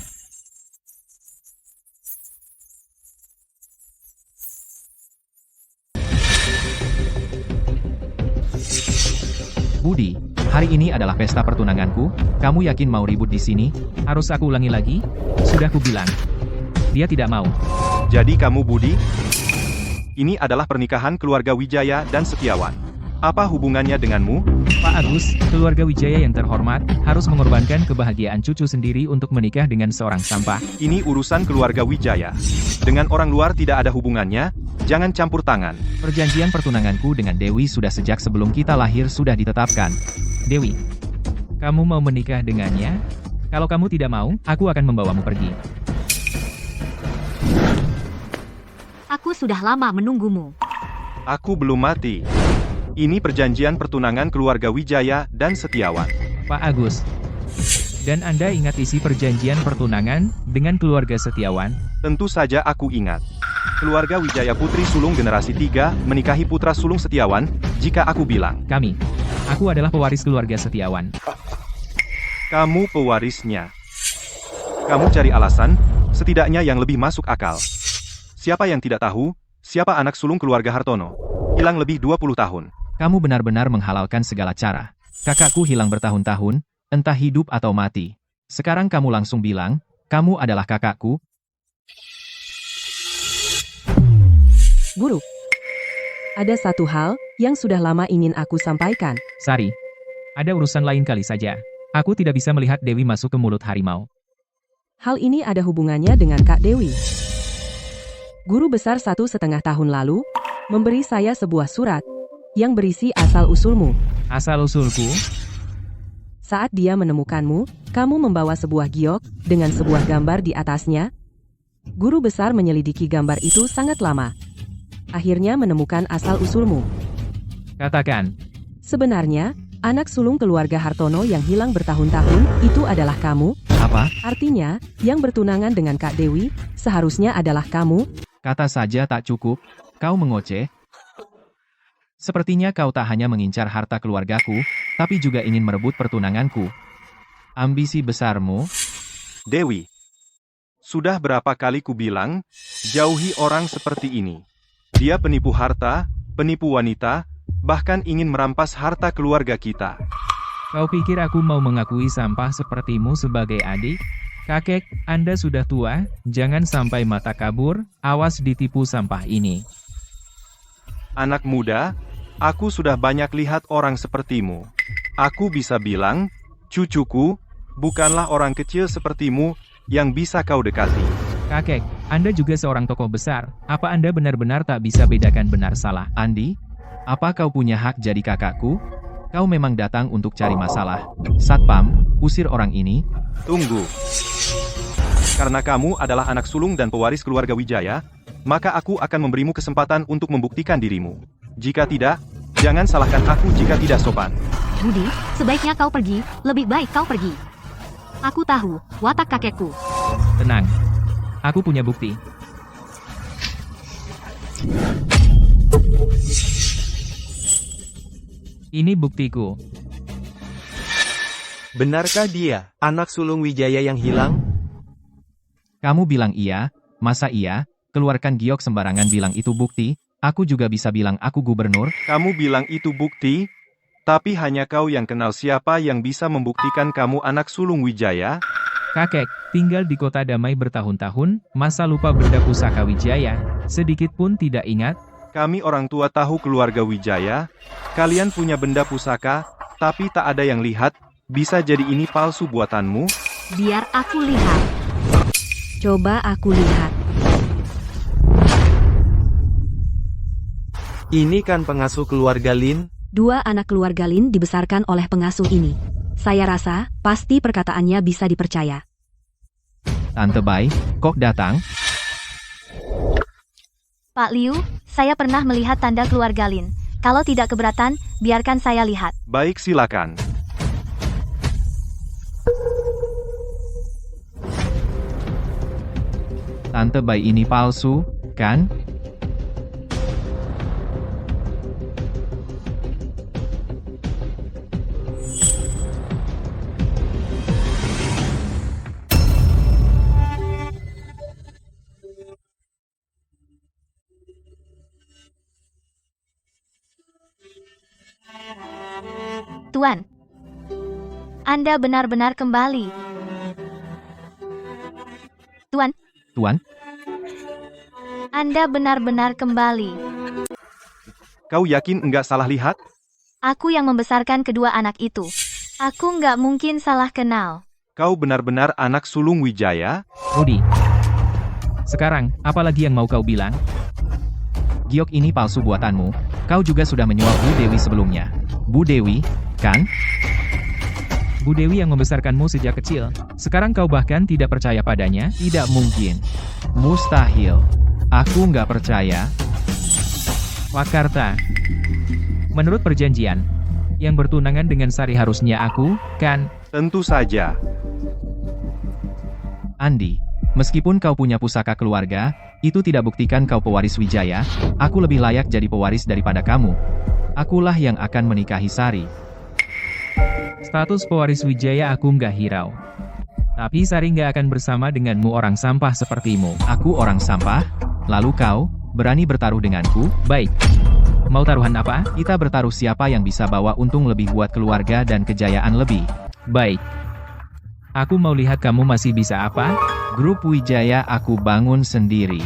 Budi, hari ini adalah pesta pertunanganku. Kamu yakin mau ribut di sini? Harus aku ulangi lagi? Sudah kubilang. Dia tidak mau. Jadi kamu Budi? Ini adalah pernikahan keluarga Wijaya dan Setiawan. Apa hubungannya denganmu? Pak Agus, keluarga Wijaya yang terhormat, harus mengorbankan kebahagiaan cucu sendiri untuk menikah dengan seorang sampah. Ini urusan keluarga Wijaya. Dengan orang luar tidak ada hubungannya, jangan campur tangan. Perjanjian pertunanganku dengan Dewi sudah sejak sebelum kita lahir sudah ditetapkan. Dewi, kamu mau menikah dengannya? Kalau kamu tidak mau, aku akan membawamu pergi. Aku sudah lama menunggumu. Aku belum mati. Ini perjanjian pertunangan keluarga Wijaya dan Setiawan. Pak Agus, dan Anda ingat isi perjanjian pertunangan dengan keluarga Setiawan? Tentu saja aku ingat. Keluarga Wijaya Putri Sulung generasi 3 menikahi putra sulung Setiawan, jika aku bilang. Aku adalah pewaris keluarga Setiawan. Kamu pewarisnya. Kamu cari alasan, setidaknya yang lebih masuk akal. Siapa yang tidak tahu, siapa anak sulung keluarga Hartono? Hilang lebih 20 tahun. Kamu benar-benar menghalalkan segala cara. Kakakku hilang bertahun-tahun, entah hidup atau mati. Sekarang kamu langsung bilang, kamu adalah kakakku. Guru, ada satu hal yang sudah lama ingin aku sampaikan. Sari, ada urusan lain kali saja. Aku tidak bisa melihat Dewi masuk ke mulut harimau. Hal ini ada hubungannya dengan Kak Dewi. Guru besar 1,5 tahun lalu memberi saya sebuah surat yang berisi asal-usulmu. Asal-usulku? Saat dia menemukanmu, kamu membawa sebuah giok dengan sebuah gambar di atasnya. Guru besar menyelidiki gambar itu sangat lama. Akhirnya menemukan asal-usulmu. Katakan. Sebenarnya, anak sulung keluarga Hartono yang hilang bertahun-tahun itu adalah kamu. Apa? Artinya, yang bertunangan dengan Kak Dewi, seharusnya adalah kamu. Kata saja tak cukup, kau mengoceh. Sepertinya kau tak hanya mengincar harta keluargaku, tapi juga ingin merebut pertunanganku. Ambisi besarmu? Dewi, sudah berapa kali ku bilang, jauhi orang seperti ini. Dia penipu harta, penipu wanita, bahkan ingin merampas harta keluarga kita. Kau pikir aku mau mengakui sampah sepertimu sebagai adik? Kakek, Anda sudah tua, jangan sampai mata kabur, awas ditipu sampah ini. Anak muda, aku sudah banyak lihat orang sepertimu. Aku bisa bilang, cucuku, bukanlah orang kecil sepertimu yang bisa kau dekati. Kakek, Anda juga seorang tokoh besar. Apa Anda benar-benar tak bisa bedakan benar salah? Andi, apa kau punya hak jadi kakakku? Kau memang datang untuk cari masalah. Satpam, usir orang ini. Tunggu. Karena kamu adalah anak sulung dan pewaris keluarga Wijaya, maka aku akan memberimu kesempatan untuk membuktikan dirimu. Jika tidak, Jangan salahkan aku jika tidak sopan. Budi, sebaiknya kau pergi, lebih baik kau pergi. Aku tahu, watak kakekku. Tenang. Aku punya bukti. Ini buktiku. Benarkah dia, anak sulung Wijaya yang hilang? Kamu bilang iya, masa iya? Keluarkan giok sembarangan bilang itu bukti, aku juga bisa bilang aku gubernur. Kamu bilang itu bukti, tapi hanya kau yang kenal siapa yang bisa membuktikan kamu anak sulung Wijaya. Kakek, tinggal di kota damai bertahun-tahun, masa lupa benda pusaka Wijaya, sedikit pun tidak ingat? Kami orang tua tahu keluarga Wijaya, kalian punya benda pusaka, tapi tak ada yang lihat, bisa jadi ini palsu buatanmu? Biar aku lihat. Coba aku lihat. Ini kan pengasuh keluarga Lin? 2 anak keluarga Lin dibesarkan oleh pengasuh ini. Saya rasa, pasti perkataannya bisa dipercaya. Tante Bai, kok datang? Pak Liu, saya pernah melihat tanda keluarga Lin. Kalau tidak keberatan, biarkan saya lihat. Baik, silakan. Tante Bai ini palsu, kan? Tuan, Anda benar-benar kembali. Tuan, Tuan, Anda benar-benar kembali. Kau yakin enggak salah lihat? Aku yang membesarkan kedua anak itu. Aku nggak mungkin salah kenal. Kau benar-benar anak sulung Wijaya? Rudi. Sekarang, apa lagi yang mau kau bilang? giok ini palsu buatanmu. Kau juga sudah menyuap Bu Dewi sebelumnya. Bu Dewi, kan? Bu Dewi yang membesarkanmu sejak kecil. Sekarang kau bahkan tidak percaya padanya? Tidak mungkin. Mustahil. Aku nggak percaya. Wakarta. Menurut perjanjian, yang bertunangan dengan Sari harusnya aku, kan? Tentu saja. Andi, meskipun kau punya pusaka keluarga, itu tidak buktikan kau pewaris Wijaya. Aku lebih layak jadi pewaris daripada kamu. Akulah yang akan menikahi Sari. Status pewaris Wijaya aku nggak hirau. Tapi Sari nggak akan bersama denganmu orang sampah sepertimu. Aku orang sampah? Lalu kau, berani bertaruh denganku? Baik. Mau taruhan apa? Kita bertaruh siapa yang bisa bawa untung lebih buat keluarga dan kejayaan lebih. Baik. Aku mau lihat kamu masih bisa apa? Grup Wijaya aku bangun sendiri.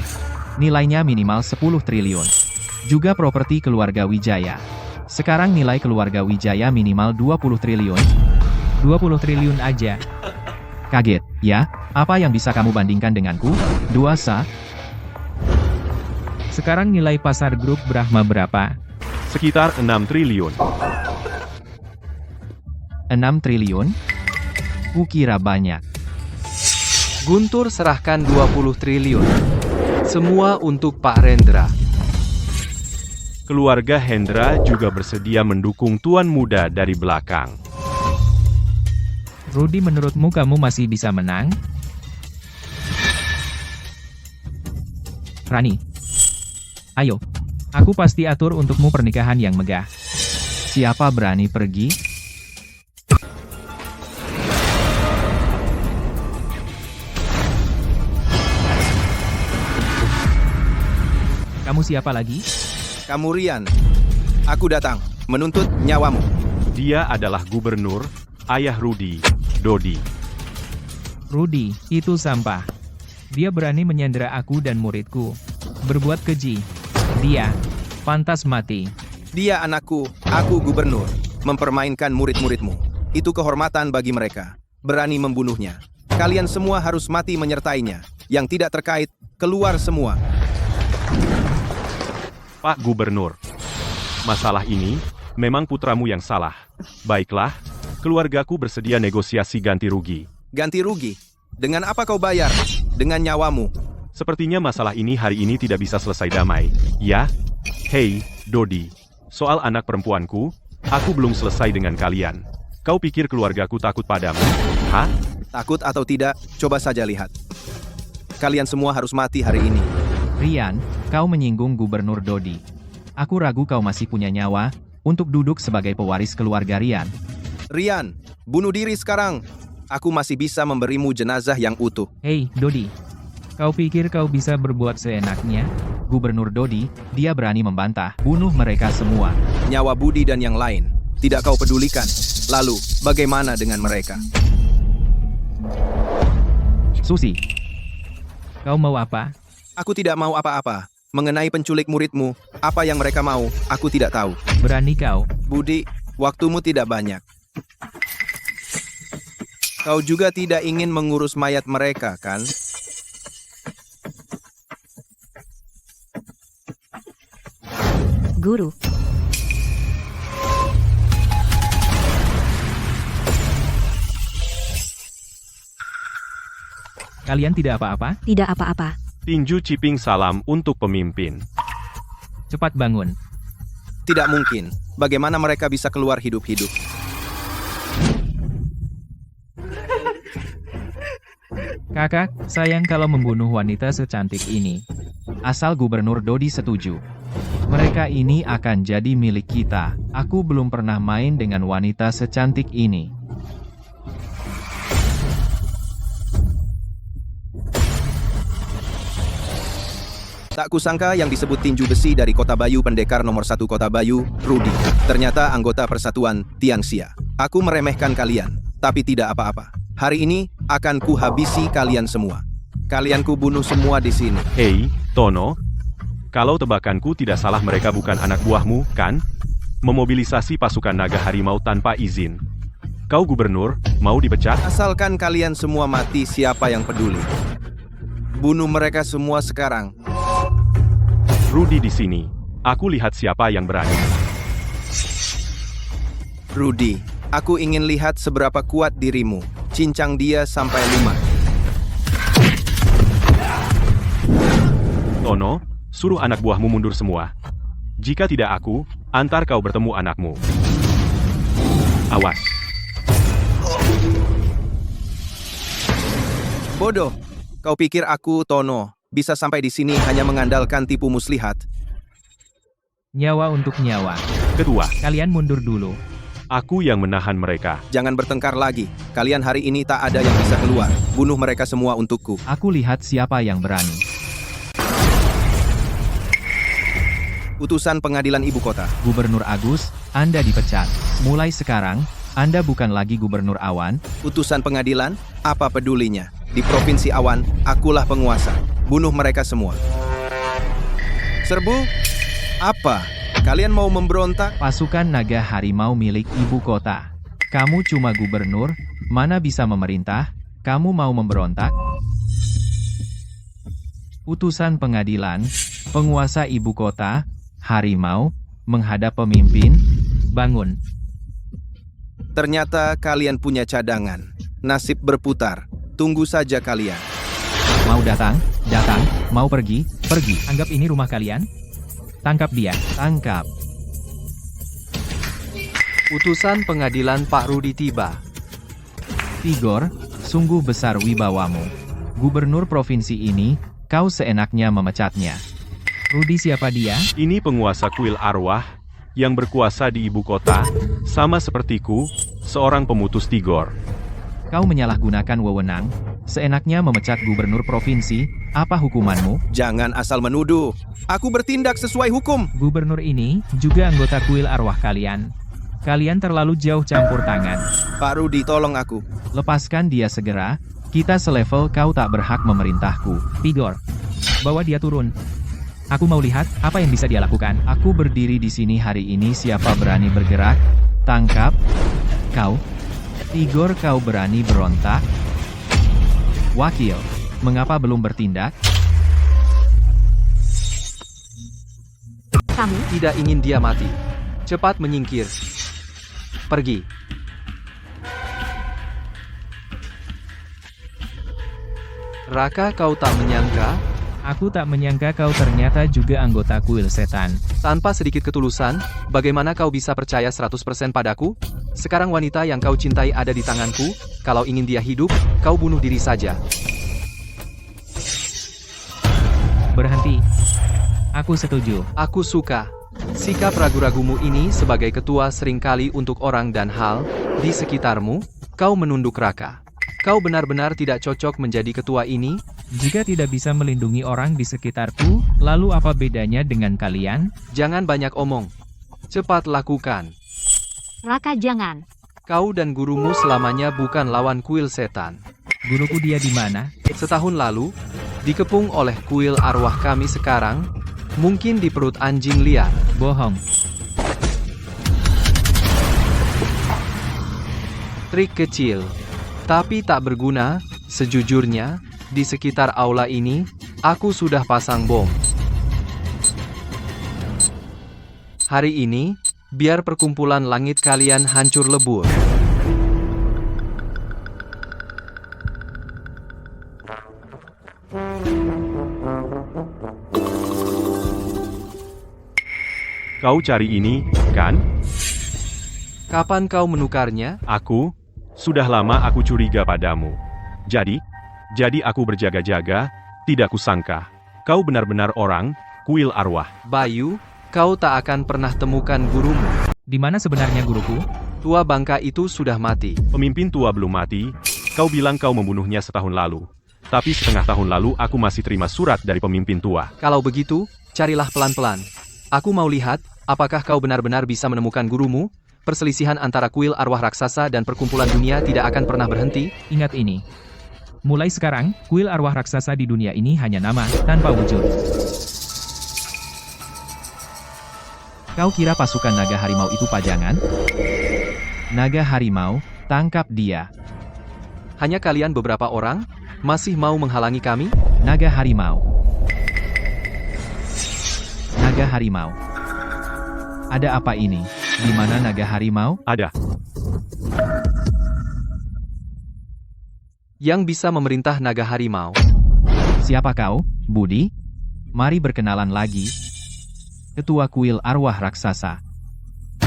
Nilainya minimal 10 triliun. Juga properti keluarga Wijaya. Sekarang nilai keluarga Wijaya minimal 20 triliun. 20 triliun aja. Kaget, ya? Apa yang bisa kamu bandingkan denganku? 2 sa? Sekarang nilai pasar grup Brahma berapa? Sekitar 6 triliun. 6 triliun? Kukira banyak. Guntur serahkan 20 triliun. Semua untuk Pak Rendra. Keluarga Hendra juga bersedia mendukung tuan muda dari belakang. Rudi, menurutmu kamu masih bisa menang? Rani. Ayo. Aku pasti atur untukmu pernikahan yang megah. Siapa berani pergi? Kamu siapa lagi? Kamu Rian. Aku datang, menuntut nyawamu. Dia adalah gubernur, ayah Rudi, Dodi. Rudi, itu sampah. Dia berani menyandera aku dan muridku. Berbuat keji. Dia pantas mati. Dia anakku, aku gubernur. Mempermainkan murid-muridmu. Itu kehormatan bagi mereka. Berani membunuhnya. Kalian semua harus mati menyertainya. Yang tidak terkait, keluar semua. Pak Gubernur, masalah ini memang putramu yang salah. Baiklah, keluargaku bersedia negosiasi ganti rugi. Ganti rugi? Dengan apa kau bayar? Dengan nyawamu. Sepertinya masalah ini hari ini tidak bisa selesai damai. Ya? Hei, Dodi. Soal anak perempuanku, aku belum selesai dengan kalian. Kau pikir keluargaku takut padamu? Hah? Takut atau tidak, coba saja lihat. Kalian semua harus mati hari ini. Rian, kau menyinggung Gubernur Dodi. Aku ragu kau masih punya nyawa untuk duduk sebagai pewaris keluarga Rian. Rian, bunuh diri sekarang. Aku masih bisa memberimu jenazah yang utuh. Hei, Dodi. Kau pikir kau bisa berbuat seenaknya? Gubernur Dodi, dia berani membantah. Bunuh mereka semua. Nyawa Budi dan yang lain tidak kau pedulikan. Lalu, bagaimana dengan mereka? Susi. Kau mau apa? Aku tidak mau apa-apa. Mengenai penculik muridmu, apa yang mereka mau, aku tidak tahu. Berani kau? Budi, waktumu tidak banyak. Kau juga tidak ingin mengurus mayat mereka, kan? Guru. Kalian tidak apa-apa? Tidak apa-apa. Tinju Ciping salam untuk pemimpin. Cepat bangun. Tidak mungkin. Bagaimana mereka bisa keluar hidup-hidup? Kakak, sayang kalau membunuh wanita secantik ini. Asal Gubernur Dodi setuju. Mereka ini akan jadi milik kita. Aku belum pernah main dengan wanita secantik ini. Tak kusangka yang disebut tinju besi dari Kota Bayu pendekar nomor 1 Kota Bayu, Rudy. Ternyata anggota Persatuan Tianxia. Aku meremehkan kalian, tapi tidak apa-apa. Hari ini akan kuhabisi kalian semua. Kalian kubunuh semua di sini. Hei, Tono. Kalau tebakanku tidak salah mereka bukan anak buahmu, kan? Memobilisasi pasukan naga harimau tanpa izin. Kau gubernur, mau dipecat? Asalkan kalian semua mati, siapa yang peduli? Bunuh mereka semua sekarang. Rudy di sini. Aku lihat siapa yang berani. Rudy, aku ingin lihat seberapa kuat dirimu. Cincang dia sampai 5. Tono, suruh anak buahmu mundur semua. Jika tidak aku, antar kau bertemu anakmu. Awas. Bodoh. Kau pikir aku, Tono, bisa sampai di sini hanya mengandalkan tipu muslihat? Nyawa untuk nyawa. Kedua, Kalian mundur dulu. aku yang menahan mereka. Jangan bertengkar lagi. Kalian hari ini tak ada yang bisa keluar. Bunuh mereka semua untukku. Aku lihat siapa yang berani. Utusan Pengadilan Ibu Kota. Gubernur Agus, Anda dipecat. Mulai sekarang, Anda bukan lagi Gubernur Awan. Utusan pengadilan? Apa pedulinya? Di Provinsi Awan, akulah penguasa. Bunuh mereka semua. Serbu? Apa? Kalian mau memberontak? Pasukan naga harimau milik ibu kota. Kamu cuma gubernur, mana bisa memerintah? Kamu mau memberontak? Utusan pengadilan, penguasa ibu kota, harimau, menghadap pemimpin, Bangun. Ternyata kalian punya cadangan. Nasib berputar. Tunggu saja kalian. mau datang, datang, mau pergi, pergi. Anggap ini rumah kalian. Tangkap dia. Tangkap. Utusan pengadilan Pak Rudi tiba. Tigor, sungguh besar wibawamu. Gubernur provinsi ini, kau seenaknya memecatnya. Rudi siapa dia? Ini penguasa kuil arwah, yang berkuasa di ibu kota, sama sepertiku, seorang pemutus Tigor. Kau menyalahgunakan wewenang, seenaknya memecat gubernur provinsi, apa hukumanmu? Jangan asal menuduh. Aku bertindak sesuai hukum. Gubernur ini juga anggota kuil arwah kalian. Kalian terlalu jauh campur tangan. Pak Rudi, tolong aku. Lepaskan dia segera, kita selevel kau tak berhak memerintahku. Tigor, bawa dia turun. Aku mau lihat apa yang bisa dia lakukan. Aku berdiri di sini hari ini, siapa berani bergerak? Tangkap. Kau. Tigor, kau berani berontak? Wakil, mengapa belum bertindak? Kamu Tidak ingin dia mati. Cepat menyingkir. Pergi. Raka, kau tak menyangka? Aku tak menyangka kau ternyata juga anggota kuil setan. Tanpa sedikit ketulusan, bagaimana kau bisa percaya 100% padaku? Sekarang wanita yang kau cintai ada di tanganku, kalau ingin dia hidup, kau bunuh diri saja. Berhenti. Aku setuju. Aku suka. Sikap ragu-ragumu ini sebagai ketua seringkali untuk orang dan hal di sekitarmu, kau menunduk Raka. Kau benar-benar tidak cocok menjadi ketua ini. Jika tidak bisa melindungi orang di sekitarku, lalu apa bedanya dengan kalian? Jangan banyak omong. Cepat lakukan. Raka jangan. Kau dan gurumu selamanya bukan lawan kuil setan. Guruku dia di mana? Setahun lalu, dikepung oleh kuil arwah kami sekarang, mungkin di perut anjing liar. Bohong. Trik kecil. Tapi tak berguna, sejujurnya, di sekitar aula ini, aku sudah pasang bom. Hari ini, biar perkumpulan langit kalian hancur lebur. Kau cari ini, kan? Kapan kau menukarnya? Aku? Sudah lama aku curiga padamu. Jadi aku berjaga-jaga, tidak kusangka. Kau benar-benar orang, kuil arwah. Bayu, kau tak akan pernah temukan gurumu. Di mana sebenarnya guruku? Tua bangka itu sudah mati. Pemimpin tua belum mati, kau bilang kau membunuhnya setahun lalu. Tapi setengah tahun lalu aku masih terima surat dari pemimpin tua. Kalau begitu, carilah pelan-pelan. Aku mau lihat, apakah kau benar-benar bisa menemukan gurumu? Perselisihan antara kuil arwah raksasa dan perkumpulan dunia tidak akan pernah berhenti. Ingat ini. Mulai sekarang, kuil arwah raksasa di dunia ini hanya nama, tanpa wujud. Kau kira pasukan naga harimau itu pajangan? Naga harimau, tangkap dia. Hanya kalian beberapa orang? Masih mau menghalangi kami? Naga harimau. Naga harimau. Ada apa ini? Di mana naga harimau? Ada. Yang bisa memerintah naga harimau. Siapa kau, Budi? Mari berkenalan lagi. Ketua kuil arwah raksasa.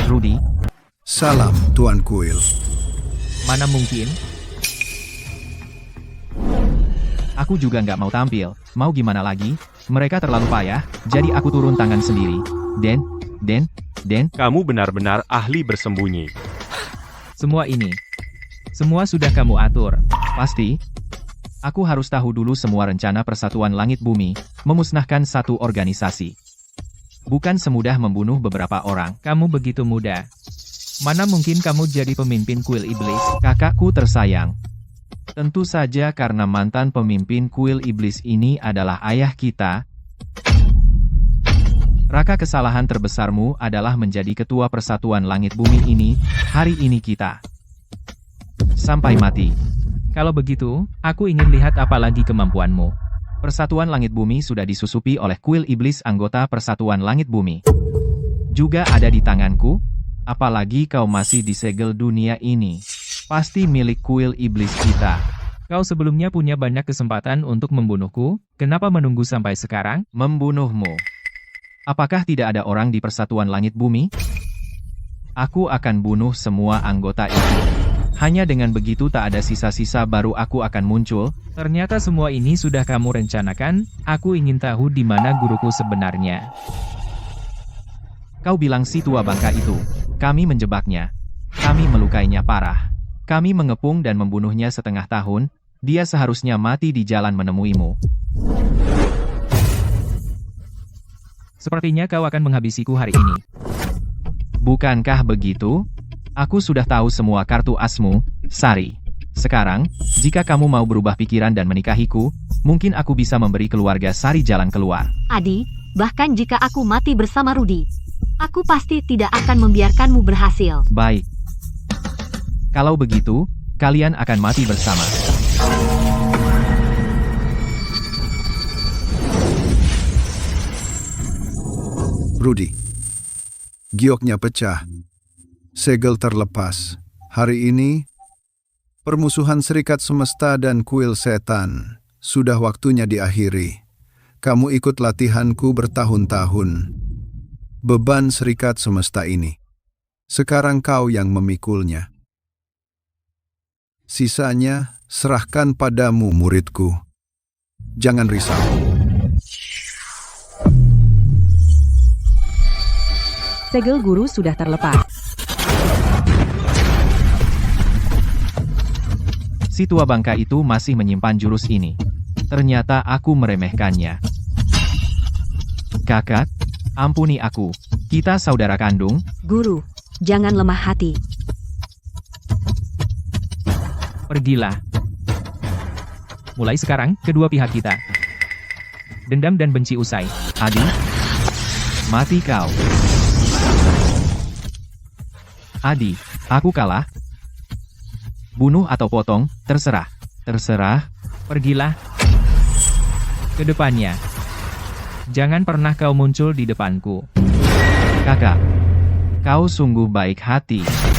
Rudy. Salam, Tuan Kuil. Mana mungkin? Aku juga nggak mau tampil. Mau gimana lagi? Mereka terlalu payah, jadi aku turun tangan sendiri. Den. Kamu benar-benar ahli bersembunyi. Semua sudah kamu atur. Pasti. Aku harus tahu dulu semua rencana Persatuan Langit Bumi, memusnahkan satu organisasi. Bukan semudah membunuh beberapa orang. Kamu begitu muda. Mana mungkin kamu jadi pemimpin kuil iblis? Kakakku tersayang. Tentu saja karena mantan pemimpin kuil iblis ini adalah ayah kita. Raka, kesalahan terbesarmu adalah menjadi ketua Persatuan Langit Bumi ini, hari ini kita. Sampai mati. Kalau begitu, aku ingin lihat apa lagi kemampuanmu. Persatuan Langit Bumi sudah disusupi oleh kuil iblis anggota Persatuan Langit Bumi. Juga ada di tanganku, apalagi kau masih disegel dunia ini. Pasti milik kuil iblis kita. Kau sebelumnya punya banyak kesempatan untuk membunuhku, kenapa menunggu sampai sekarang? Membunuhmu. Apakah tidak ada orang di Persatuan Langit Bumi? Aku akan bunuh semua anggota itu. Hanya dengan begitu tak ada sisa-sisa baru aku akan muncul. Ternyata semua ini sudah kamu rencanakan, aku ingin tahu di mana guruku sebenarnya. Kau bilang si tua bangka itu. Kami menjebaknya. Kami melukainya parah. Kami mengepung dan membunuhnya setengah tahun. Dia seharusnya mati di jalan menemuimu. Sepertinya kau akan menghabisiku hari ini. Bukankah begitu? Aku sudah tahu semua kartu asmu, Sari. Sekarang, jika kamu mau berubah pikiran dan menikahiku, mungkin aku bisa memberi keluarga Sari jalan keluar. Adi, bahkan jika aku mati bersama Rudy, aku pasti tidak akan membiarkanmu berhasil. Baik. Kalau begitu, kalian akan mati bersama. Rudy. Gioknya pecah. Segel terlepas. Hari ini, permusuhan Serikat Semesta dan Kuil Setan sudah waktunya diakhiri. Kamu ikut latihanku bertahun-tahun. Beban serikat semesta ini. Sekarang kau yang memikulnya. Sisanya serahkan padamu, muridku. Jangan risau. Segel guru sudah terlepas. Si tua bangka itu masih menyimpan jurus ini. Ternyata aku meremehkannya. Kakak, ampuni aku. Kita saudara kandung. Guru, jangan lemah hati. Pergilah. Mulai sekarang, kedua pihak kita. Dendam dan benci usai. Adi, mati kau. Adi, aku kalah. Bunuh atau potong, terserah. Terserah. Pergilah. Ke depannya. Jangan pernah kau muncul di depanku. Kakak, kau sungguh baik hati.